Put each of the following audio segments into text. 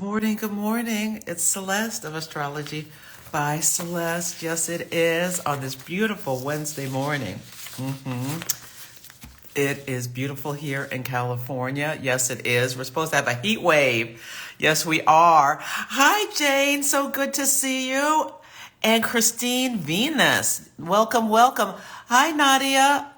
Morning, good morning. It's Celeste of Astrology by Celeste. Yes, it is on this beautiful Wednesday morning. It is beautiful here in California. Yes, it is. We're supposed to have a heat wave. Yes, we are. Hi, Jane. So good to see you. And Christine Venus. Welcome, welcome. Hi, Nadia.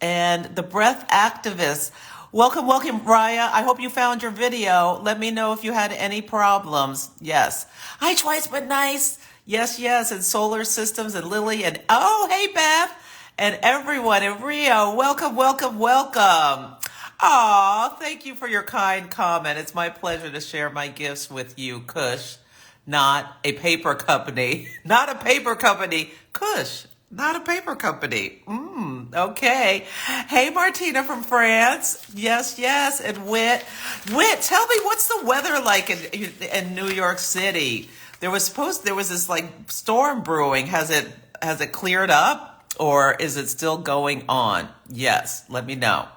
And the breath activist. Welcome, welcome, Raya. I hope you found your video. Let me know if you had any problems. Yes. Hi, Twice But Nice. Yes, yes. And Solar Systems and Lily and oh, hey, Beth. And everyone in Rio. Welcome, welcome, welcome. Aw, thank you for your kind comment. It's my pleasure to share my gifts with you, Kush. Not a paper company. Not a paper company. Kush. Not a paper company. Okay. Hey, Martina from France. Yes, yes. And Wit. Wit, tell me, what's the weather like in New York City? There was this like storm brewing. Has it cleared up or is it still going on? Yes, let me know.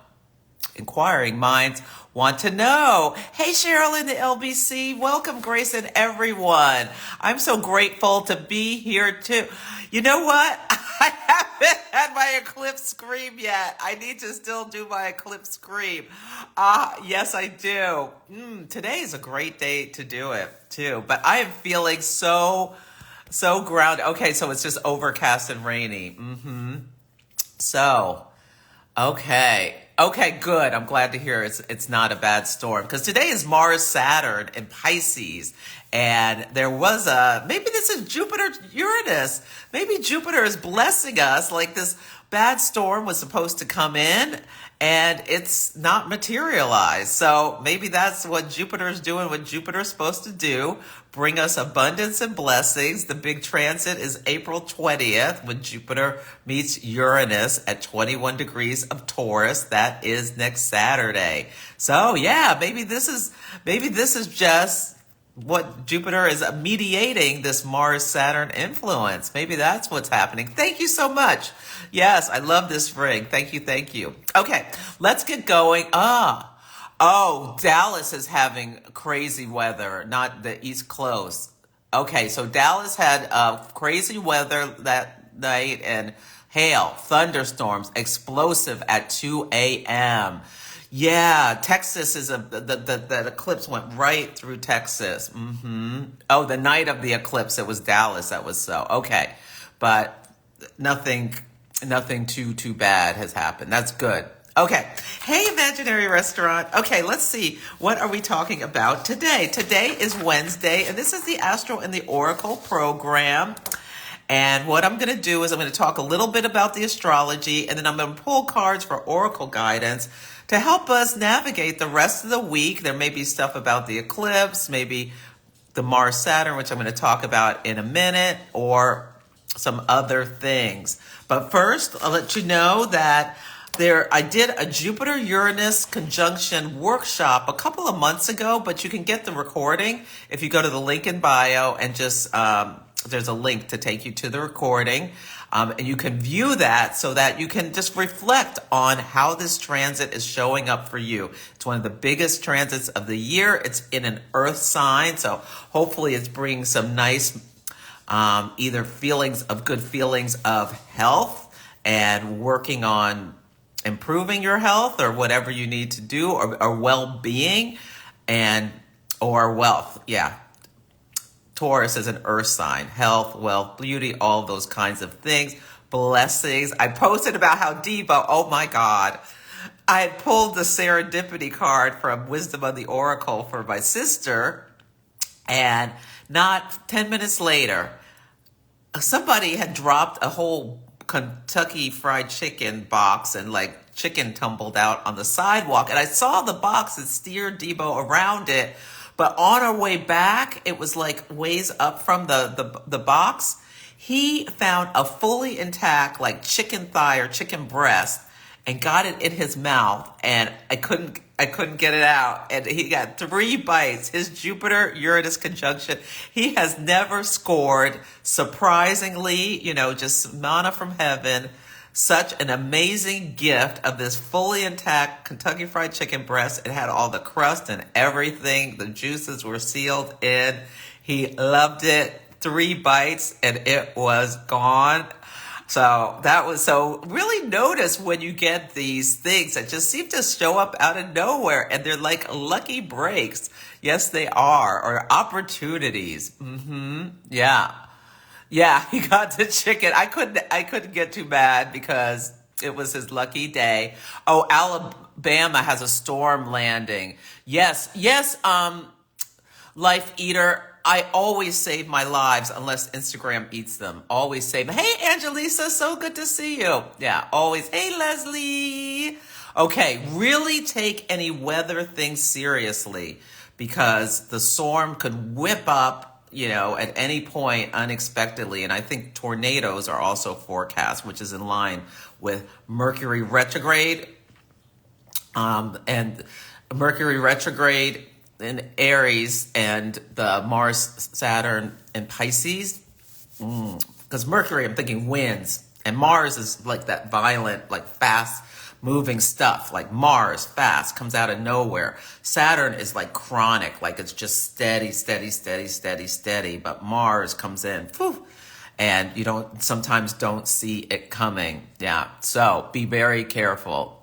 Inquiring minds want to know. Hey, Cheryl in the LBC. Welcome, Grace, and everyone. I'm so grateful to be here, too. You know what? I haven't had my eclipse scream yet. I need to still do my eclipse scream. Yes, I do. Today is a great day to do it, too. But I am feeling so grounded. Okay, so it's just overcast and rainy. So, okay. Okay, good. I'm glad to hear it's not a bad storm because today is Mars Saturn in Pisces, and there was maybe this is Jupiter Uranus. Maybe Jupiter is blessing us. Like this bad storm was supposed to come in and it's not materialized. So maybe that's what Jupiter's doing, what Jupiter's supposed to do, bring us abundance and blessings. The big transit is April 20th when Jupiter meets Uranus at 21 degrees of Taurus. That is next Saturday. So yeah, maybe this is just what Jupiter is mediating, this Mars-Saturn influence. Maybe that's what's happening. Thank you so much. Yes, I love this ring. Thank you, thank you. Okay, let's get going. Oh, Dallas is having crazy weather, not the East Coast. Okay, so Dallas had crazy weather that night and hail, thunderstorms, explosive at 2 a.m. Yeah, Texas is the eclipse went right through Texas. Oh, the night of the eclipse, it was Dallas that was so. Okay, but nothing too bad has happened. That's good. Okay. Hey, Imaginary Restaurant. Okay, let's see. What are we talking about today? Today is Wednesday, and this is the Astro and the Oracle program. And what I'm going to do is I'm going to talk a little bit about the astrology, and then I'm going to pull cards for Oracle guidance to help us navigate the rest of the week. There may be stuff about the eclipse, maybe the Mars-Saturn, which I'm going to talk about in a minute, or some other things. But first, I'll let you know that I did a Jupiter-Uranus conjunction workshop a couple of months ago, but you can get the recording if you go to the link in bio and just, there's a link to take you to the recording. And you can view that so that you can just reflect on how this transit is showing up for you. It's one of the biggest transits of the year. It's in an earth sign, so hopefully it's bringing some nice either good feelings of health and working on improving your health or whatever you need to do, or well-being or wealth. Yeah. Taurus is an earth sign. Health, wealth, beauty, all those kinds of things. Blessings. I posted about how Debo, oh my God, I had pulled the serendipity card from Wisdom of the Oracle for my sister, and not 10 minutes later, somebody had dropped a whole Kentucky Fried Chicken box and like chicken tumbled out on the sidewalk. And I saw the box and steered Debo around it. But on our way back, it was like ways up from the box. He found a fully intact like chicken thigh or chicken breast and got it in his mouth. And I couldn't get it out. And he got 3 bites. His Jupiter-Uranus conjunction. He has never scored, surprisingly, just manna from heaven. such an amazing gift of this fully intact Kentucky Fried Chicken breast. It had all the crust and everything. The juices were sealed in. He loved it. 3 bites and it was gone. So really notice when you get these things that just seem to show up out of nowhere, and they're like lucky breaks. Yes, they are, or opportunities. Yeah. Yeah, he got the chicken. I couldn't get too mad because it was his lucky day. Oh, Alabama has a storm landing. Yes, Life Eater, I always save my lives unless Instagram eats them. Always save. Hey, Angelisa, so good to see you. Yeah, always. Hey, Leslie. Okay, really take any weather thing seriously because the storm could whip up, at any point unexpectedly. And I think tornadoes are also forecast, which is in line with Mercury retrograde. And Mercury retrograde in Aries and the Mars, Saturn, and Pisces. Because Mercury, I'm thinking winds. And Mars is like that violent, like fast moving stuff. Like Mars, fast, comes out of nowhere. Saturn is like chronic, like it's just steady, steady, steady, steady, steady. But Mars comes in, whew, and you sometimes don't see it coming. Yeah, so be very careful.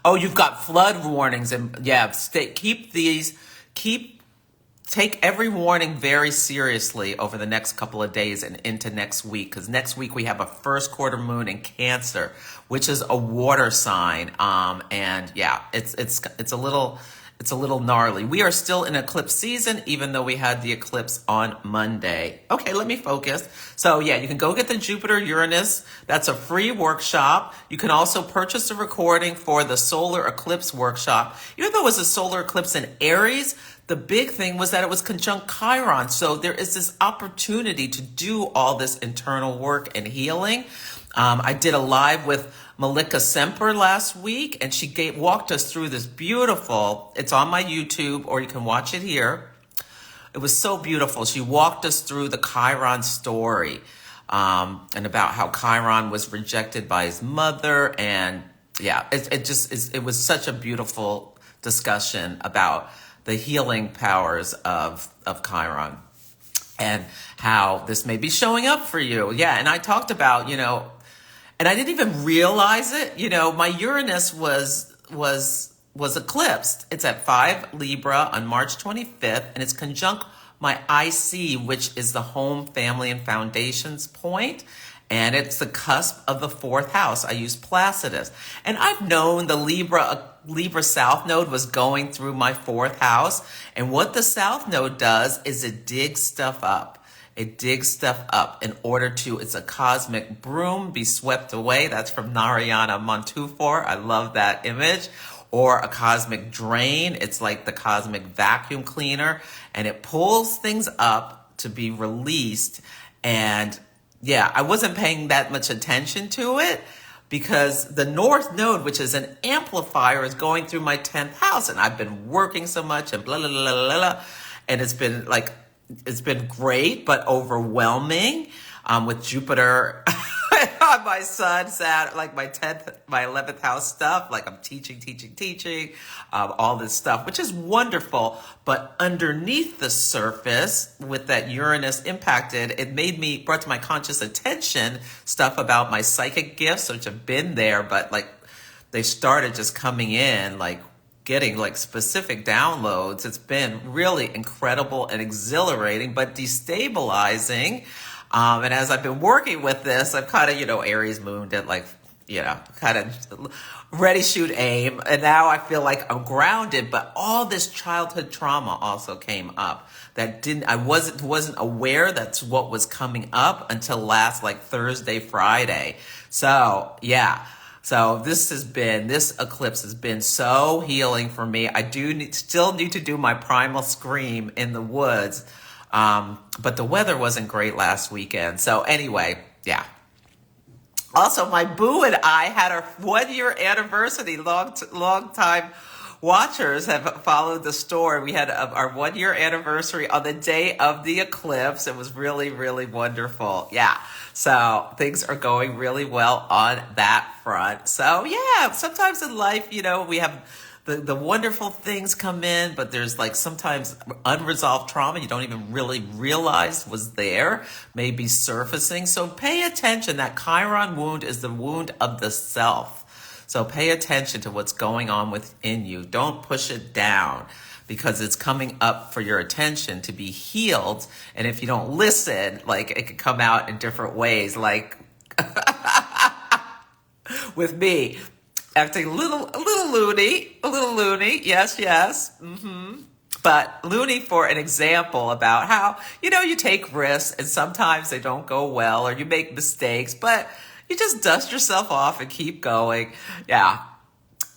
Oh, you've got flood warnings, and yeah, take every warning very seriously over the next couple of days and into next week, because next week we have a first quarter moon in Cancer, which is a water sign. And yeah, it's a little gnarly. We are still in eclipse season, even though we had the eclipse on Monday. Okay, let me focus. So yeah, you can go get the Jupiter Uranus. That's a free workshop. You can also purchase a recording for the solar eclipse workshop. Even though it was a solar eclipse in Aries, the big thing was that it was conjunct Chiron. So there is this opportunity to do all this internal work and healing. I did a live with Malika Semper last week, and she walked us through this beautiful, it's on my YouTube, or you can watch it here. It was so beautiful. She walked us through the Chiron story, and about how Chiron was rejected by his mother. And yeah, it was such a beautiful discussion about the healing powers of Chiron and how this may be showing up for you. Yeah, and I talked about, and I didn't even realize it. My Uranus was eclipsed. It's at 5 Libra on March 25th, and it's conjunct my IC, which is the home, family, and foundations point. And it's the cusp of the 4th house. I use Placidus. And I've known the Libra South Node was going through my 4th house. And what the South Node does is it digs stuff up. It digs stuff up in order to, it's a cosmic broom, be swept away. That's from Narayana Montefiore. I love that image. Or a cosmic drain. It's like the cosmic vacuum cleaner. And it pulls things up to be released. And yeah, I wasn't paying that much attention to it because the North Node, which is an amplifier, is going through my 10th house. And I've been working so much and blah, blah, blah, blah, blah. And it's been great, but overwhelming with Jupiter on my sun, like my 11th house stuff. Like I'm teaching, all this stuff, which is wonderful. But underneath the surface with that Uranus impacted, it brought to my conscious attention stuff about my psychic gifts, which have been there, but like they started just coming in, like getting like specific downloads. It's been really incredible and exhilarating, but destabilizing. And as I've been working with this, I've kind of, Aries mooned it, like, kind of ready, shoot, aim. And now I feel like I'm grounded, but all this childhood trauma also came up I wasn't aware that's what was coming up until last like Thursday, Friday. So yeah. So this eclipse has been so healing for me. I still need to do my primal scream in the woods. But the weather wasn't great last weekend. So anyway, yeah. Also, my boo and I had our 1-year anniversary, long time watchers have followed the story. We had our 1 year anniversary on the day of the eclipse. It was really, really wonderful. Yeah. So things are going really well on that front. So yeah, sometimes in life, we have the wonderful things come in, but there's like sometimes unresolved trauma you don't even really realize was there, maybe surfacing. So pay attention. That Chiron wound is the wound of the self. So pay attention to what's going on within you. Don't push it down because it's coming up for your attention to be healed. And if you don't listen, like it could come out in different ways, like with me. Acting a little loony. Yes, yes. But loony for an example about how, you take risks and sometimes they don't go well or you make mistakes, but you just dust yourself off and keep going. Yeah.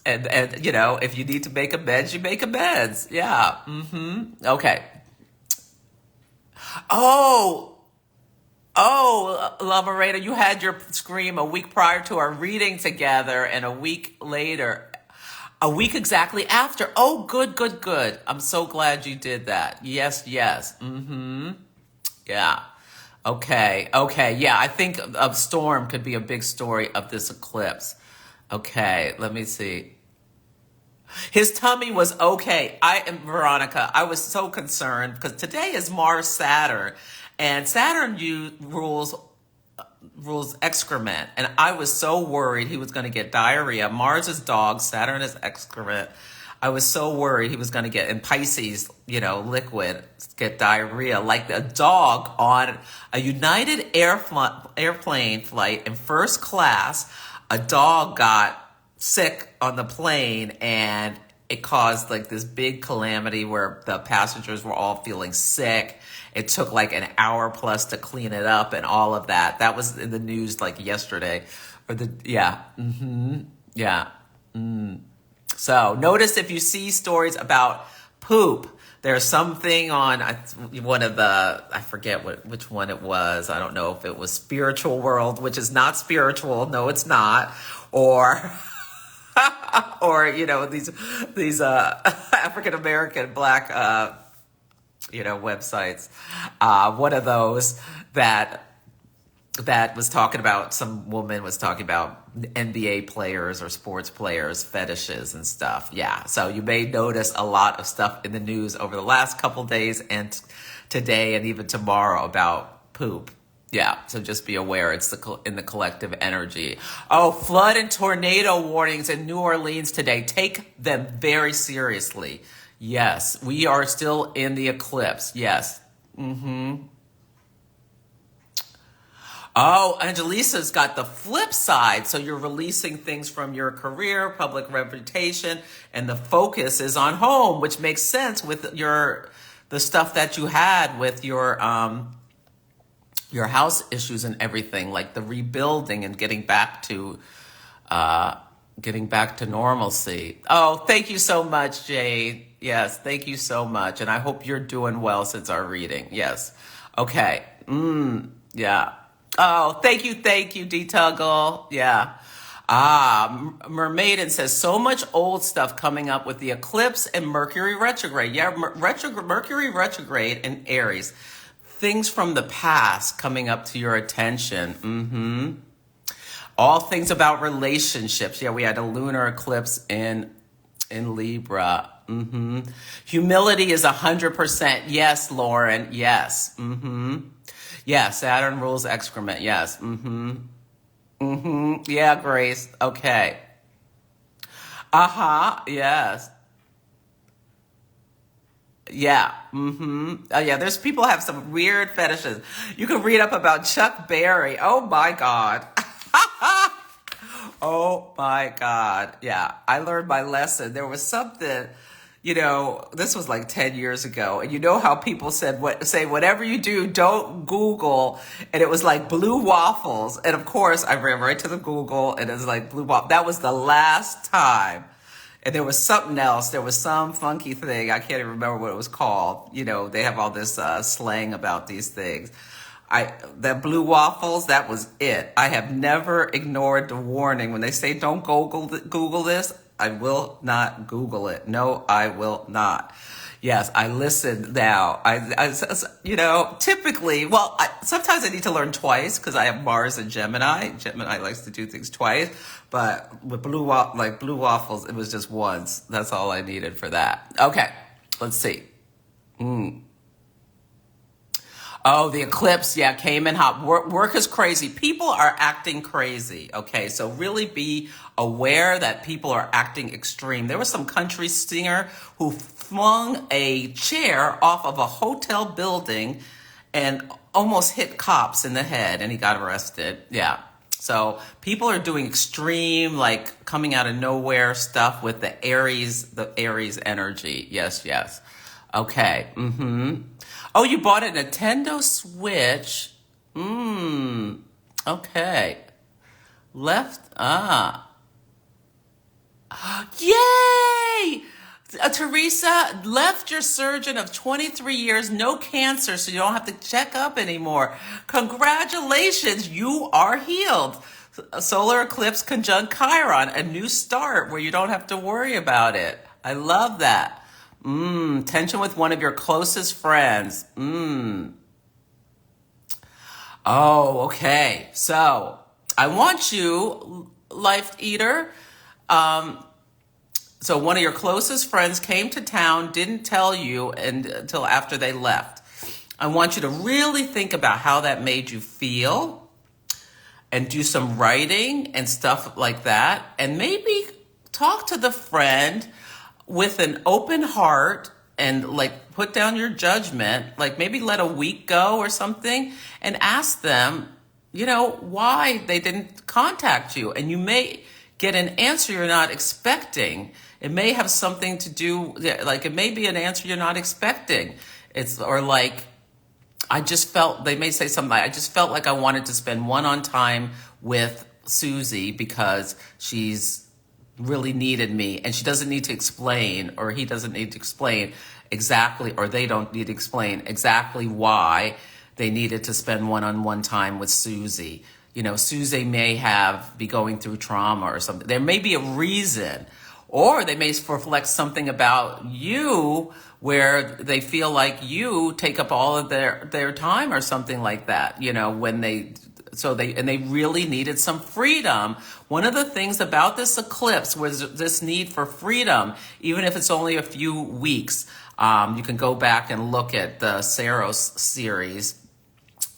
And if you need to make amends, you make amends. Yeah. Okay. Oh, La Morena, you had your scream a week prior to our reading together and a week later, a week exactly after. Oh, good, good, good. I'm so glad you did that. Yes, yes. Yeah. Okay. Yeah, I think a storm could be a big story of this eclipse. Okay, let me see. His tummy was okay. Veronica, I was so concerned because today is Mars Saturn, and Saturn rules excrement, and I was so worried he was going to get diarrhea. Mars is dog, Saturn is excrement. I was so worried he was going to get, in Pisces, liquid, get diarrhea. Like a dog on a United airplane flight in first class, a dog got sick on the plane and it caused like this big calamity where the passengers were all feeling sick. It took like an hour plus to clean it up and all of that. That was in the news like yesterday. So notice if you see stories about poop, there's something on one of I forget which one it was. I don't know if it was Spiritual World, which is not spiritual. No, it's not. Or these African American Black websites. One of those that was talking about, some woman was talking about NBA players or sports players fetishes and stuff. Yeah, so you may notice a lot of stuff in the news over the last couple days and today and even tomorrow about poop. Yeah, so just be aware it's in the collective energy. Oh, flood and tornado warnings in New Orleans today. Take them very seriously. Yes, we are still in the eclipse. Yes. Oh, Angelisa's got the flip side. So you're releasing things from your career, public reputation, and the focus is on home, which makes sense with the stuff that you had with your house issues and everything, like the rebuilding and getting back to normalcy. Oh, thank you so much, Jade. Yes, thank you so much. And I hope you're doing well since our reading. Yes. Okay. Yeah. Oh, thank you, D-Tuggle. Yeah. Mermaiden says, so much old stuff coming up with the eclipse and Mercury retrograde. Yeah, Mercury retrograde in Aries. Things from the past coming up to your attention. All things about relationships. Yeah, we had a lunar eclipse in Libra. Humility is 100%. Yes, Lauren. Yes. Yeah, Saturn rules excrement. Yes. Yeah, Grace. Okay. Yes. Yeah. Yeah, there's people have some weird fetishes. You can read up about Chuck Berry. Oh my God. Oh my God. Yeah, I learned my lesson. There was something, this was like 10 years ago. And you know how people say, whatever you do, don't Google. And it was like blue waffles. And of course, I ran right to the Google and it was like blue waffles. That was the last time. And there was something else. There was some funky thing. I can't even remember what it was called. They have all this slang about these things. That blue waffles, that was it. I have never ignored the warning when they say don't Google this. I will not Google it. No, I will not. Yes, I listen now. Typically, well, sometimes I need to learn twice because I have Mars and Gemini. Gemini likes to do things twice, but with blue waffles, it was just once. That's all I needed for that. Okay, let's see. Oh, the eclipse, yeah, came in hot. Work is crazy. People are acting crazy, okay? So really be aware that people are acting extreme. There was some country singer who flung a chair off of a hotel building and almost hit cops in the head, and he got arrested. Yeah. So people are doing extreme, like coming out of nowhere stuff with the Aries energy. Yes, yes. Okay. Oh, you bought a Nintendo Switch. Okay. Yay! Teresa, left your surgeon of 23 years, no cancer, so you don't have to check up anymore. Congratulations, you are healed. A solar eclipse conjunct Chiron, a new start where you don't have to worry about it. I love that. Tension with one of your closest friends. Oh, okay. So I want you, Life Eater. So one of your closest friends came to town, didn't tell you until after they left. I want you to really think about how that made you feel and do some writing and stuff like that. And maybe talk to the friend with an open heart and like put down your judgment, like maybe let a week go or something and ask them, why they didn't contact you. And you may get an answer you're not expecting. It may have something to do, like it may be an answer you're not expecting. They may say something like, I just felt like I wanted to spend one-on time with Susie because she's really needed me and she doesn't need to explain, or he doesn't need to explain exactly, or they don't need to explain exactly why they needed to spend one-on-one time with Susie. Susie may be going through trauma or something. There may be a reason, or they may reflect something about you where they feel like you take up all of their time or something like that, when they really needed some freedom. One of the things about this eclipse was this need for freedom, even if it's only a few weeks. You can go back and look at the Saros series.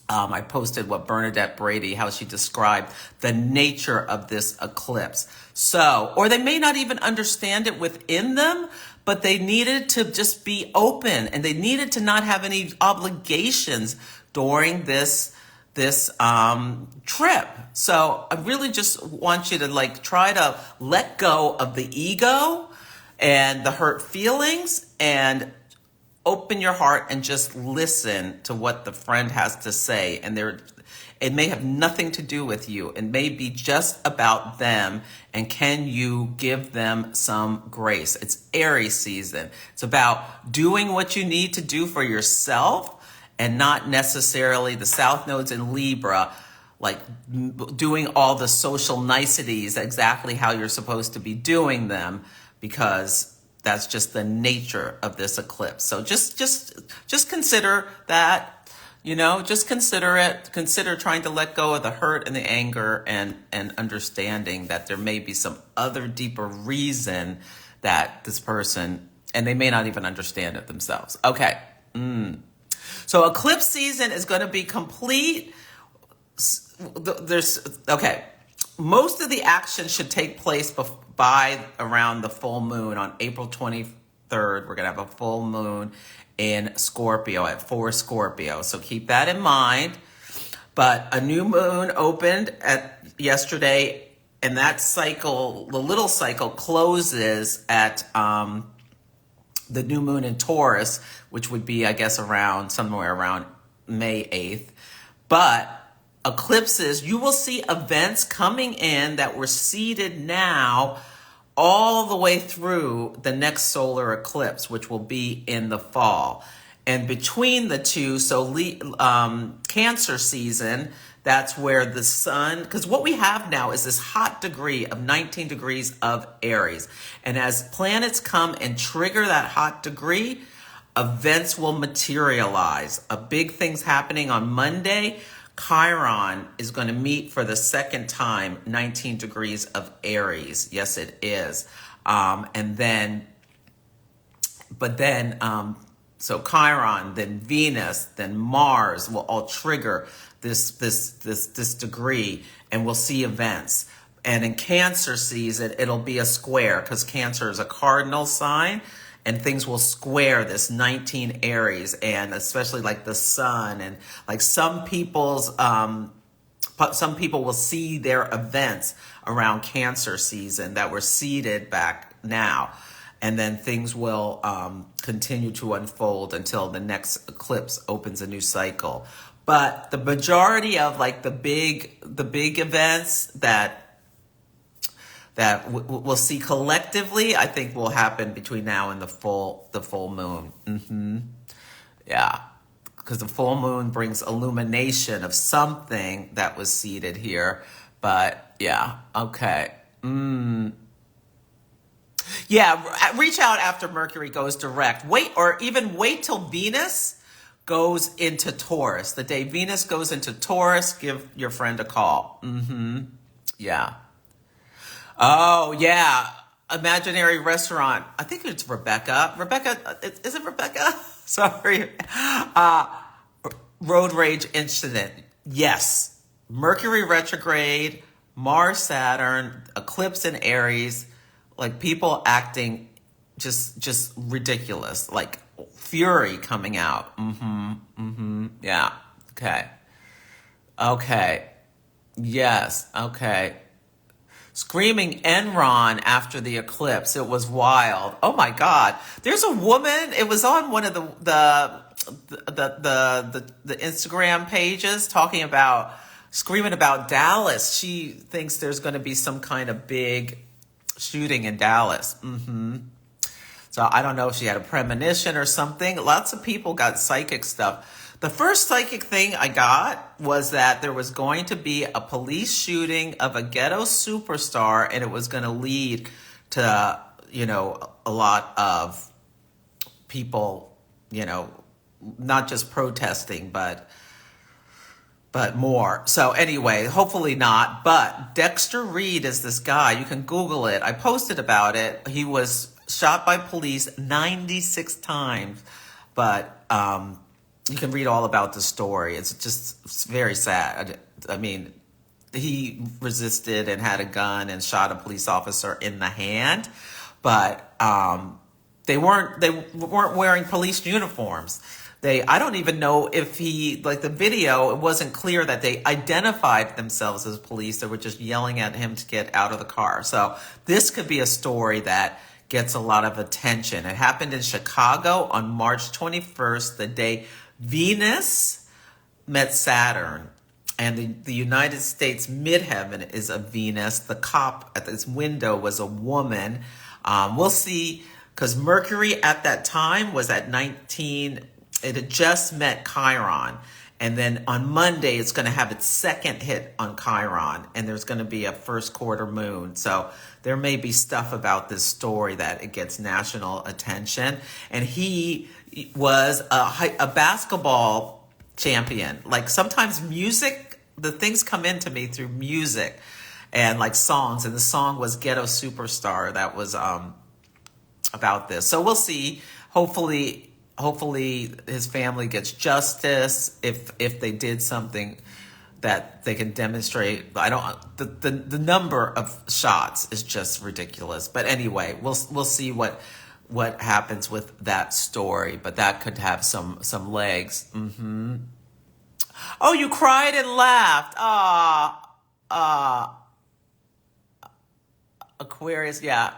I posted Bernadette Brady, how she described the nature of this eclipse. Or they may not even understand it within them, but they needed to just be open and they needed to not have any obligations during this trip. So I really just want you to try to let go of the ego and the hurt feelings and open your heart and just listen to what the friend has to say. And it may have nothing to do with you. It may be just about them. And can you give them some grace? It's Aries season. It's about doing what you need to do for yourself and not necessarily the South Nodes in Libra, doing all the social niceties exactly how you're supposed to be doing them, because that's just the nature of this eclipse. So just consider that, just consider it. Consider trying to let go of the hurt and the anger and understanding that there may be some other deeper reason that this person, and they may not even understand it themselves. Okay. So eclipse season is going to be complete. Most of the action should take place by around the full moon on April 23rd. We're going to have a full moon in Scorpio at 4 Scorpio. So keep that in mind. But a new moon opened yesterday, and that cycle, the little cycle, closes at the new moon in Taurus, which would be, I guess, somewhere around May 8th. But eclipses, you will see events coming in that were seeded now all the way through the next solar eclipse, which will be in the fall. And between the two, Cancer season, That's where the sun, because what we have now is this hot degree of 19 degrees of Aries. And as planets come and trigger that hot degree, events will materialize. A big thing's happening on Monday. Chiron is going to meet for the second time, 19 degrees of Aries. Yes, it is. And then, but then, so Chiron, then Venus, then Mars will all trigger this degree, and we'll see events. And in Cancer season, it'll be a square because Cancer is a cardinal sign, and things will square this 19 Aries, and especially like the sun, and like some people will see their events around Cancer season that were seeded back now. And then things will continue to unfold until the next eclipse opens a new cycle. But the majority of like the big events that we'll see collectively, I think will happen between now and the full moon. Yeah, because the full moon brings illumination of something that was seeded here. But yeah, okay. Yeah, reach out after Mercury goes direct. Wait till Venus goes into Taurus. The day Venus goes into Taurus, give your friend a call. Yeah. Oh, yeah. Imaginary restaurant. I think it's Rebecca. Rebecca, is it Rebecca? Sorry. Road rage incident. Yes. Mercury retrograde, Mars, Saturn, eclipse in Aries, like people acting just ridiculous, like fury coming out. Yeah. Okay. Yes. Okay. Screaming Enron after the eclipse. It was wild. Oh my God. There's a woman. It was on one of the Instagram pages screaming about Dallas. She thinks there's going to be some kind of big shooting in Dallas. So I don't know if she had a premonition or something. Lots of people got psychic stuff. The first psychic thing I got was that there was going to be a police shooting of a ghetto superstar, and it was going to lead to, a lot of people, not just protesting, but more. So anyway, hopefully not. But Dexter Reed is this guy. You can Google it. I posted about it. He was shot by police 96 times. But you can read all about the story. It's very sad. I mean, he resisted and had a gun and shot a police officer in the hand. But they weren't wearing police uniforms. I don't even know if the video, it wasn't clear that they identified themselves as police. They were just yelling at him to get out of the car. So this could be a story that gets a lot of attention. It happened in Chicago on March 21st, the day Venus met Saturn. And the United States midheaven is a Venus. The cop at this window was a woman. We'll see, because Mercury at that time was at 19. It had just met Chiron. And then on Monday, it's going to have its second hit on Chiron. And there's going to be a first quarter moon. So there may be stuff about this story that it gets national attention. And he was a basketball champion. Like sometimes music, the things come into me through music and like songs. And the song was Ghetto Superstar. That was about this. So we'll see. Hopefully his family gets justice if they did something that they can demonstrate. The number of shots is just ridiculous. But anyway, we'll see what happens with that story. But that could have some legs. Oh, you cried and laughed. Aquarius, yeah.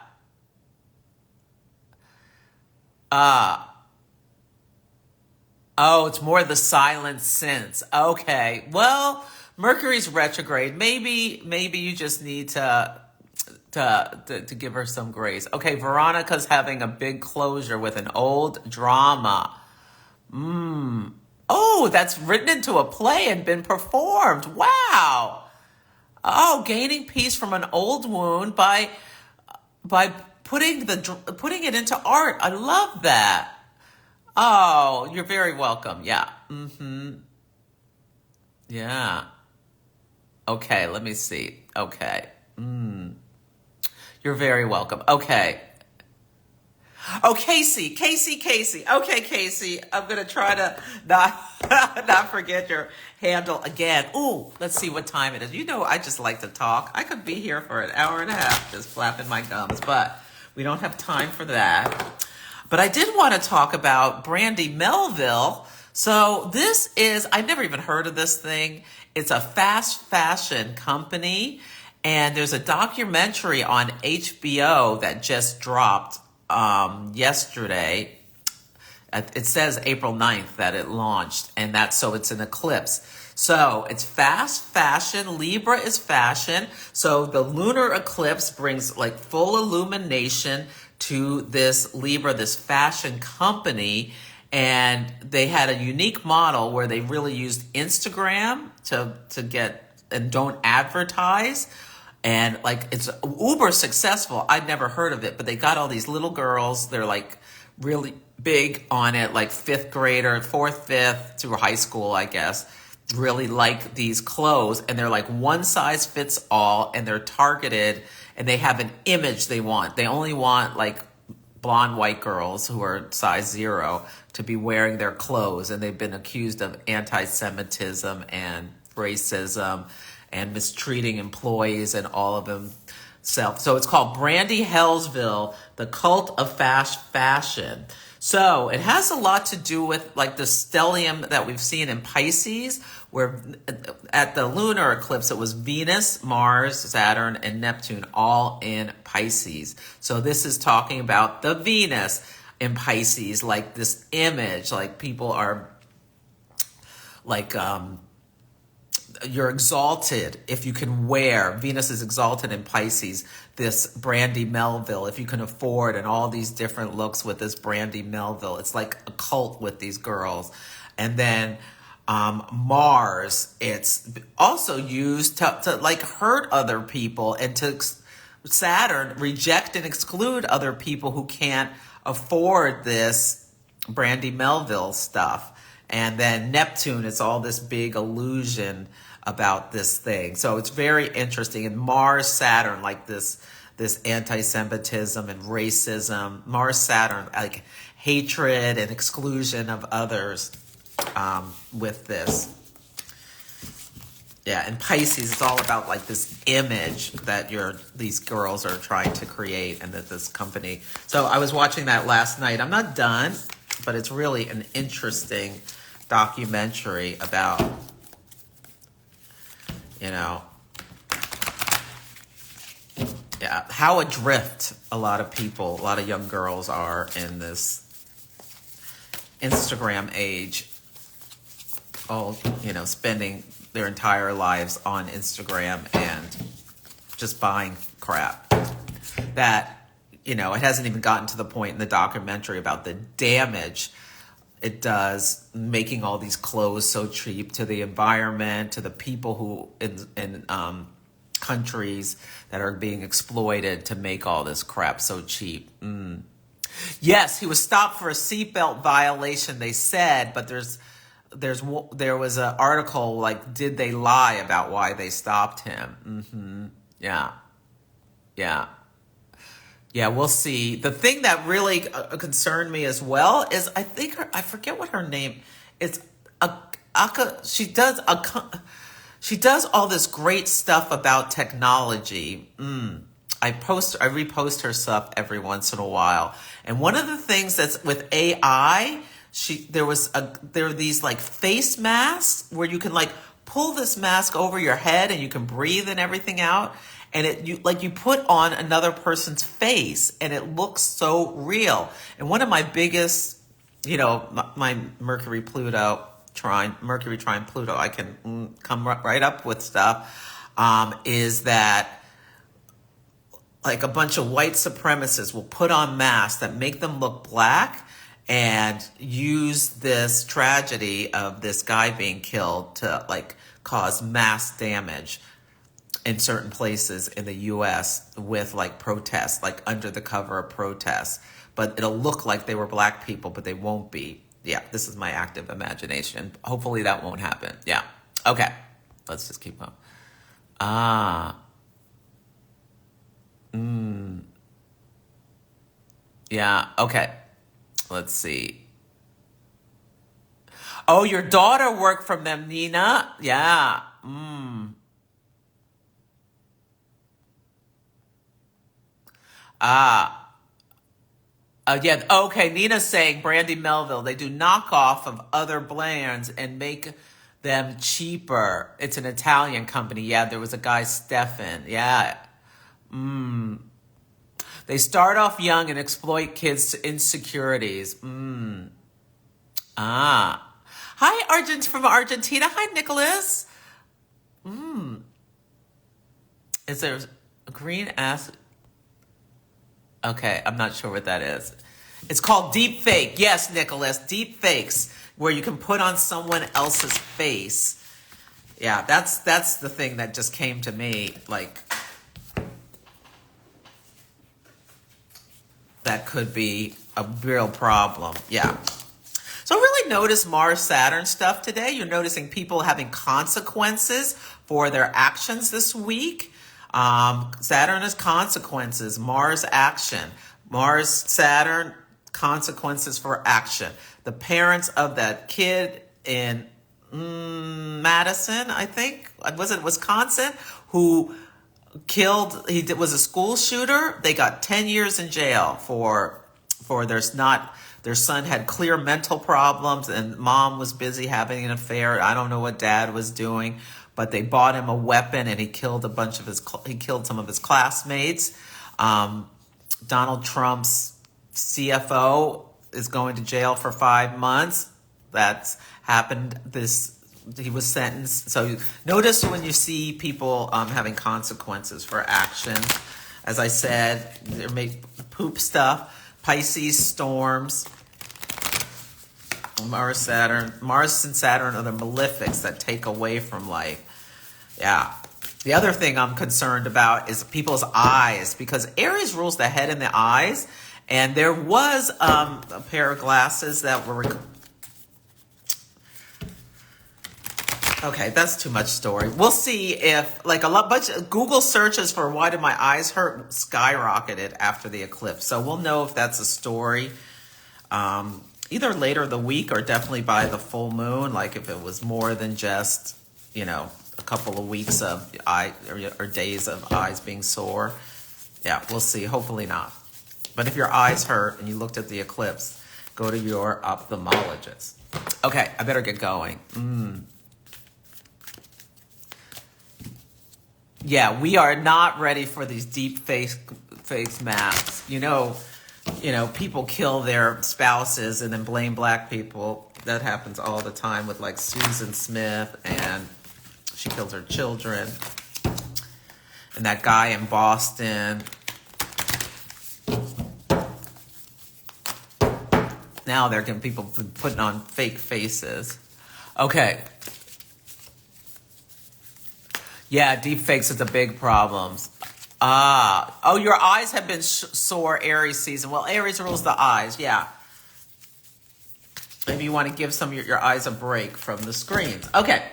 Oh, it's more the silent sense. Okay. Well, Mercury's retrograde. Maybe you just need to give her some grace. Okay, Veronica's having a big closure with an old drama. Oh, Ooh, that's written into a play and been performed. Wow. Oh, gaining peace from an old wound by putting it into art. I love that. Oh, you're very welcome. Yeah. Yeah. Okay, let me see. Okay. You're very welcome. Okay. Oh, Casey. Okay, Casey, I'm gonna try to not not forget your handle again. Ooh, let's see what time it is. You know, I just like to talk. I could be here for an hour and a half just flapping my gums, but we don't have time for that. But I did want to talk about Brandy Melville. So this is, I've never even heard of this thing. It's a fast fashion company, and there's a documentary on HBO that just dropped yesterday. It says April 9th that it launched, and so it's an eclipse. So it's fast fashion. Libra is fashion. So the lunar eclipse brings like full illumination to this Libra, this fashion company. And they had a unique model where they really used Instagram to get, and don't advertise. And like, it's uber successful. I'd never heard of it, but they got all these little girls. They're like really big on it, like fifth grader, fourth, fifth through high school, I guess, really like these clothes. And they're like one size fits all, and they're targeted, and they have an image they want. They only want like blonde white girls who are size 0 to be wearing their clothes. And they've been accused of anti-Semitism and racism and mistreating employees and all of them. So it's called Brandy Hellsville, the Cult of Fast Fashion. So it has a lot to do with like the stellium that we've seen in Pisces, where at the lunar eclipse, it was Venus, Mars, Saturn, and Neptune all in Pisces. So this is talking about the Venus in Pisces, like this image, like people are like, you're exalted if you can wear. Venus is exalted in Pisces, this Brandy Melville, if you can afford, and all these different looks with this Brandy Melville. It's like a cult with these girls. And then Mars, it's also used to like hurt other people, and to Saturn, reject and exclude other people who can't afford this Brandy Melville stuff. And then Neptune, it's all this big illusion about this thing. So it's very interesting. And Mars, Saturn, like this anti-Semitism and racism. Mars, Saturn, like hatred and exclusion of others with this. Yeah, and Pisces, it's all about like this image that these girls are trying to create, and that this company. So I was watching that last night. I'm not done, but it's really an interesting documentary about, how adrift a lot of young girls are in this Instagram age. All, spending their entire lives on Instagram and just buying crap that, it hasn't even gotten to the point in the documentary about the damage it does, making all these clothes so cheap, to the environment, to the people who in countries that are being exploited to make all this crap so cheap. Yes, he was stopped for a seatbelt violation, they said, but there was an article like, did they lie about why they stopped him? Yeah, we'll see. The thing that really concerned me as well is, I forget what her name is. She does all this great stuff about technology. I repost her stuff every once in a while. And one of the things that's with AI, there are these like face masks where you can like pull this mask over your head and you can breathe and everything out. And you put on another person's face, and it looks so real. And one of my biggest, my Mercury trine Pluto, I can come right up with stuff, is that like a bunch of white supremacists will put on masks that make them look black, and use this tragedy of this guy being killed to like cause mass damage in certain places in the US with like protests, like under the cover of protests. But it'll look like they were black people, but they won't be. Yeah, this is my active imagination. Hopefully that won't happen. Yeah. Okay. Let's just keep going. Ah. Yeah. Okay. Let's see. Oh, your daughter worked from them, Nina. Yeah. Ah. Yeah, okay. Nina's saying Brandy Melville. They do knockoff of other brands and make them cheaper. It's an Italian company. Yeah, there was a guy, Stefan. Yeah. They start off young and exploit kids' insecurities. Ah. Hi, from Argentina. Hi, Nicholas. Is there a green acid? Okay, I'm not sure what that is. It's called deep fake. Yes, Nicholas, deep fakes, where you can put on someone else's face. Yeah, that's the thing that just came to me. Like, that could be a real problem. Yeah. So really notice Mars Saturn stuff today. You're noticing people having consequences for their actions this week. Saturn is consequences, Mars action. Mars, Saturn, consequences for action. The parents of that kid in Madison, I think, was it Wisconsin, who was a school shooter. They got 10 years in jail for their son had clear mental problems and mom was busy having an affair. I don't know what dad was doing, but they bought him a weapon and he killed some of his classmates. Donald Trump's CFO is going to jail for 5 months. That's happened he was sentenced. So notice when you see people having consequences for action. As I said, they make poop stuff, Pisces storms, Mars and Saturn are the malefics that take away from life. Yeah. The other thing I'm concerned about is people's eyes, because Aries rules the head and the eyes. And there was a pair of glasses that were... Okay, that's too much story. We'll see if, like, bunch of Google searches for why did my eyes hurt skyrocketed after the eclipse. So we'll know if that's a story either later the week or definitely by the full moon. Like if it was more than just, a couple of weeks of or days of eyes being sore. Yeah, we'll see. Hopefully not. But if your eyes hurt and you looked at the eclipse, go to your ophthalmologist. Okay, I better get going. Yeah, we are not ready for these deep face masks. People kill their spouses and then blame black people. That happens all the time with like Susan Smith, and she kills her children. And that guy in Boston. Now they're getting people putting on fake faces. Okay. Yeah, deep fakes is a big problem. Your eyes have been sore Aries season. Well, Aries rules the eyes, yeah. Maybe you want to give some of your eyes a break from the screens. Okay.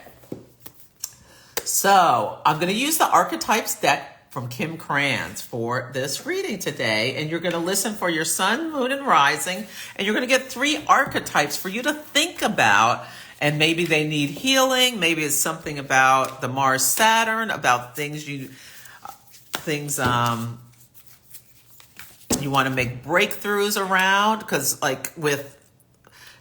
So, I'm going to use the Archetypes deck from Kim Kranz for this reading today. And you're going to listen for your sun, moon, and rising. And you're going to get 3 archetypes for you to think about. And maybe they need healing. Maybe it's something about the Mars Saturn, about things you want to make breakthroughs around. Because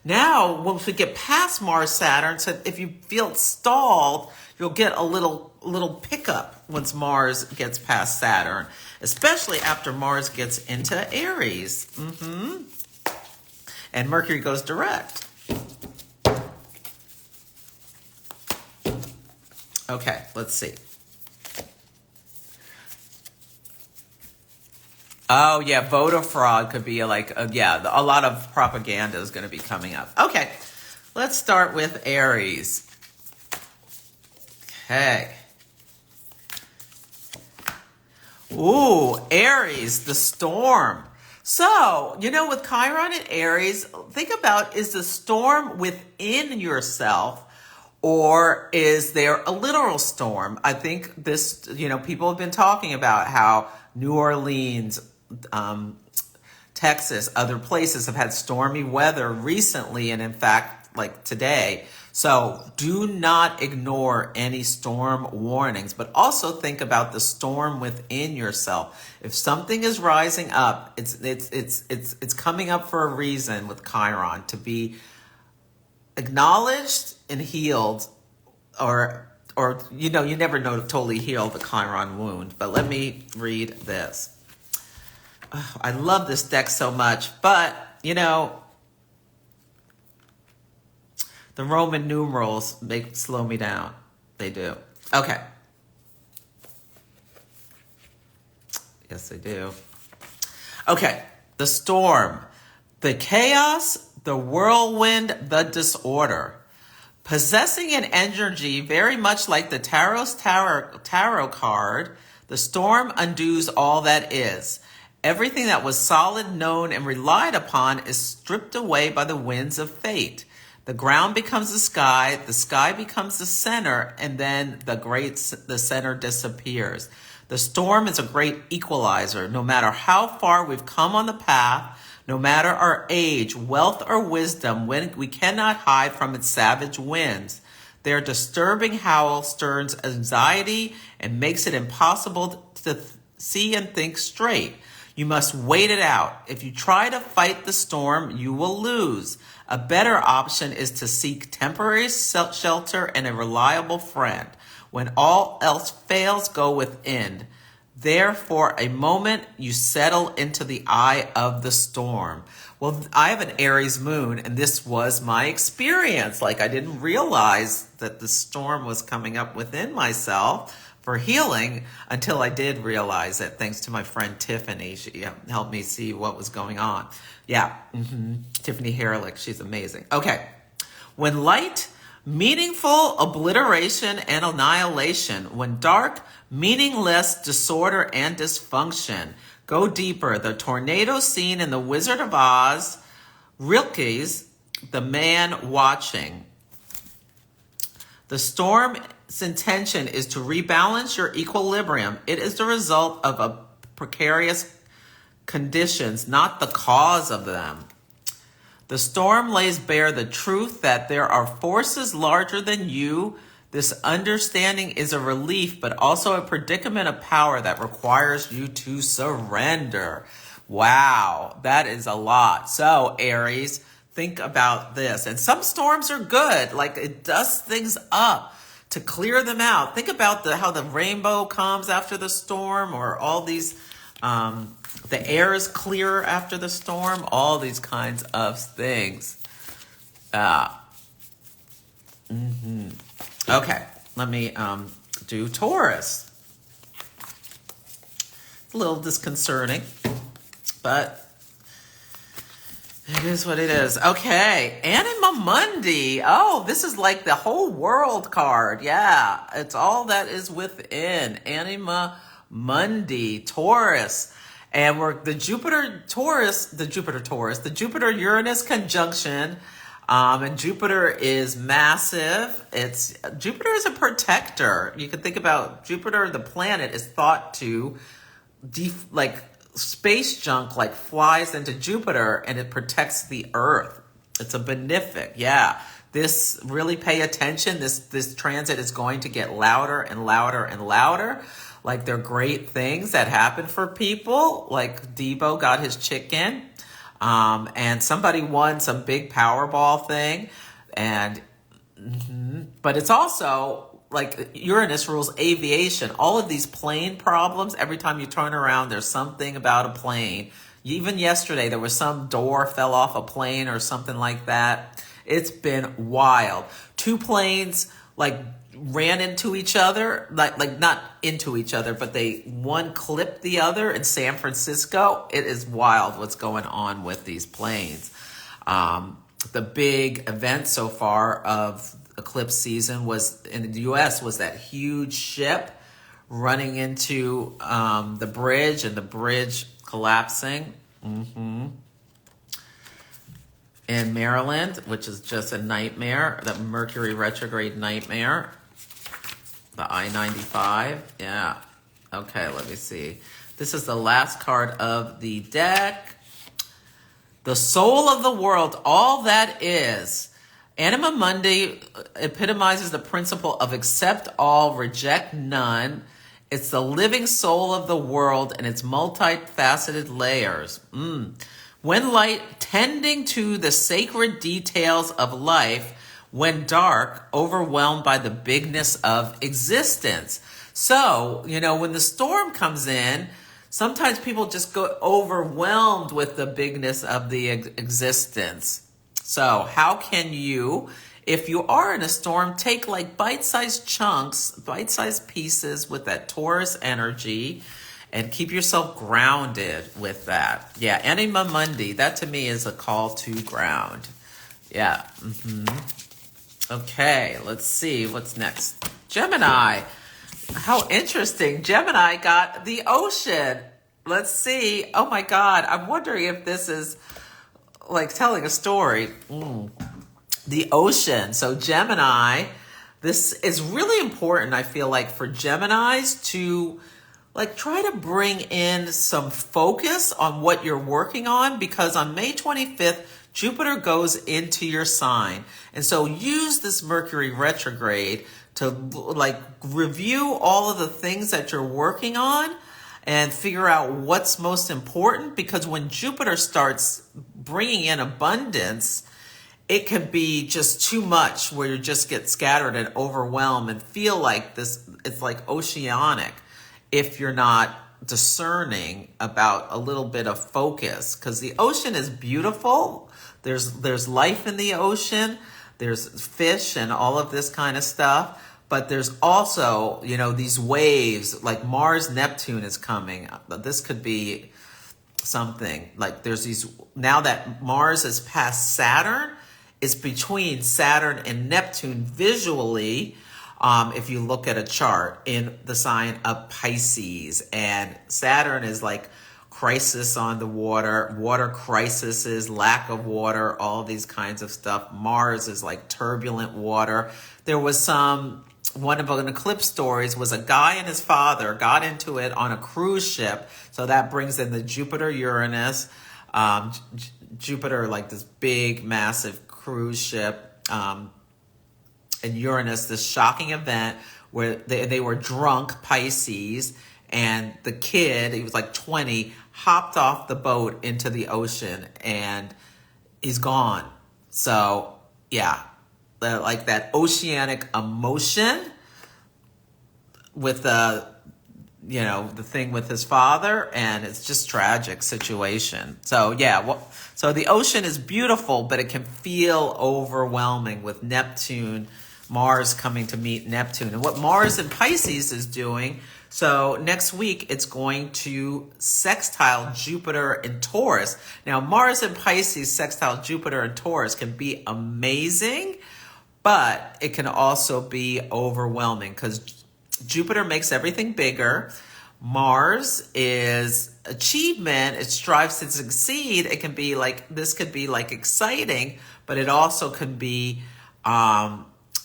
now, once we get past Mars Saturn, so if you feel stalled, you'll get a little pickup once Mars gets past Saturn, especially after Mars gets into Aries. And Mercury goes direct. Okay, let's see. Oh, yeah, voter fraud could be yeah, a lot of propaganda is going to be coming up. Okay, let's start with Aries. Okay. Ooh, Aries, the storm. So, with Chiron and Aries, think about, is the storm within yourself or is there a literal storm? I think this, people have been talking about how New Orleans, Texas, other places have had stormy weather recently, and in fact, like today. So do not ignore any storm warnings, but also think about the storm within yourself. If something is rising up, it's coming up for a reason with Chiron, to be acknowledged and healed, or you never know totally heal the Chiron wound. But let me read this. Oh, I love this deck so much, but the Roman numerals slow me down. They do. Okay. Yes, they do. Okay. The storm, the chaos, the whirlwind, the disorder. Possessing an energy very much like the tarot card, the storm undoes all that is. Everything that was solid, known, and relied upon is stripped away by the winds of fate. The ground becomes the sky becomes the center, and then the center disappears. The storm is a great equalizer. No matter how far we've come on the path, no matter our age, wealth, or wisdom, we cannot hide from its savage winds. Their disturbing howl stirs anxiety and makes it impossible to see and think straight. You must wait it out. If you try to fight the storm, you will lose. A better option is to seek temporary shelter and a reliable friend. When all else fails, go within. There, for a moment, you settle into the eye of the storm. Well, I have an Aries moon, and this was my experience. Like, I didn't realize that the storm was coming up within myself for healing until I did realize it, thanks to my friend Tiffany. She helped me see what was going on. Yeah, Tiffany Herlick, she's amazing. Okay, when light, meaningful obliteration and annihilation. When dark, meaningless disorder and dysfunction. Go deeper. The tornado scene in The Wizard of Oz, Rilke's The Man Watching. The storm's intention is to rebalance your equilibrium. It is the result of a precarious conditions, not the cause of them. The storm lays bare the truth that there are forces larger than you. This understanding is a relief, but also a predicament of power that requires you to surrender. Wow, that is a lot. So, Aries, think about this. And some storms are good, like it dusts things up to clear them out. Think about how the rainbow comes after the storm, or all these, the air is clearer after the storm, all these kinds of things. Okay, let me do Taurus. It's a little disconcerting, but it is what it is. Okay, Anima Mundi. Oh, this is like the whole world card. Yeah, it's all that is within. Anima Mundi, Taurus. And we're the Jupiter-Uranus conjunction. And Jupiter is massive. Jupiter is a protector. You can think about Jupiter, the planet, is thought to space junk flies into Jupiter and it protects the Earth. It's a benefic. Yeah. This, really pay attention. This transit is going to get louder and louder and louder. Like, they're great things that happen for people. Like Debo got his chicken. And somebody won some big Powerball thing. But it's also like Uranus rules aviation. All of these plane problems, every time you turn around, there's something about a plane. Even yesterday, there was some door fell off a plane or something like that. It's been wild. 2 planes like ran into each other, like not into each other, but one clipped the other in San Francisco. It is wild what's going on with these planes. The big event so far of eclipse season was in the U.S. was that huge ship running into the bridge and the bridge collapsing in Maryland, which is just a nightmare, the Mercury retrograde nightmare. The I-95, yeah. Okay, let me see. This is the last card of the deck. The soul of the world, all that is. Anima Mundi epitomizes the principle of accept all, reject none. It's the living soul of the world and its multifaceted layers. When light, tending to the sacred details of life, when dark, overwhelmed by the bigness of existence. So, when the storm comes in, sometimes people just go overwhelmed with the bigness of the existence. So how can you, if you are in a storm, take like bite-sized chunks, bite-sized pieces with that Taurus energy and keep yourself grounded with that. Yeah, Anima Mundi, that to me is a call to ground. Yeah. Okay, let's see what's next. Gemini. How interesting. Gemini got the ocean. Let's see. Oh my God. I'm wondering if this is like telling a story. The ocean. So Gemini, this is really important, I feel like, for Geminis to like try to bring in some focus on what you're working on, because on May 25th, Jupiter goes into your sign. And so use this Mercury retrograde to like review all of the things that you're working on and figure out what's most important, because when Jupiter starts bringing in abundance, it can be just too much where you just get scattered and overwhelmed and feel like this, it's like oceanic if you're not discerning about a little bit of focus, because the ocean is beautiful. There's life in the ocean. There's fish and all of this kind of stuff. But there's also, these waves, like Mars, Neptune is coming. This could be something. Like there's these, now that Mars is past Saturn, it's between Saturn and Neptune visually, if you look at a chart in the sign of Pisces. And Saturn is like crisis on the water crises, lack of water, all these kinds of stuff. Mars is like turbulent water. There was one of an eclipse stories was a guy and his father got into it on a cruise ship. So that brings in the Jupiter, Uranus, Jupiter, like this big, massive cruise ship, and Uranus, this shocking event where they were drunk, Pisces, and the kid, he was like 20, hopped off the boat into the ocean and he's gone. So yeah, like that oceanic emotion with the thing with his father, and it's just tragic situation. So yeah, so the ocean is beautiful, but it can feel overwhelming with Neptune, Mars coming to meet Neptune. And what Mars in Pisces is doing, so next week it's going to sextile Jupiter in Taurus. Now Mars in Pisces sextile Jupiter in Taurus can be amazing, but it can also be overwhelming because Jupiter makes everything bigger. Mars is achievement. It strives to succeed. It can be like, this could be like exciting, but it also can be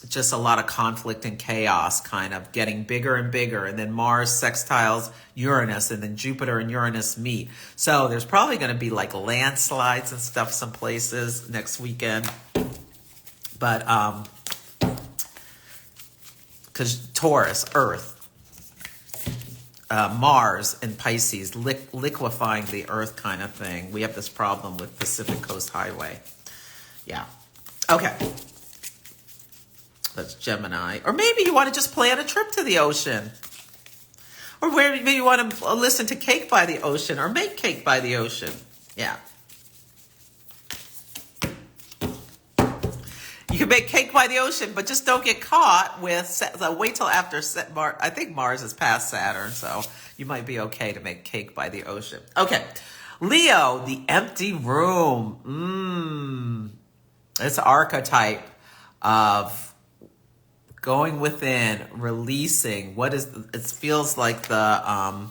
just a lot of conflict and chaos, kind of getting bigger and bigger. And then Mars sextiles Uranus, and then Jupiter and Uranus meet. So there's probably going to be like landslides and stuff some places next weekend. But because Taurus, Earth, Mars and Pisces, liquefying the Earth kind of thing. We have this problem with Pacific Coast Highway. Yeah. Okay. That's Gemini. Or maybe you want to just plan a trip to the ocean. Or maybe you want to listen to Cake by the Ocean or make cake by the ocean. Yeah. You can make cake by the ocean, but just don't get caught with, wait till after, I think Mars is past Saturn, so you might be okay to make cake by the ocean. Okay, Leo, the empty room. It's archetype of going within, releasing. It feels like the,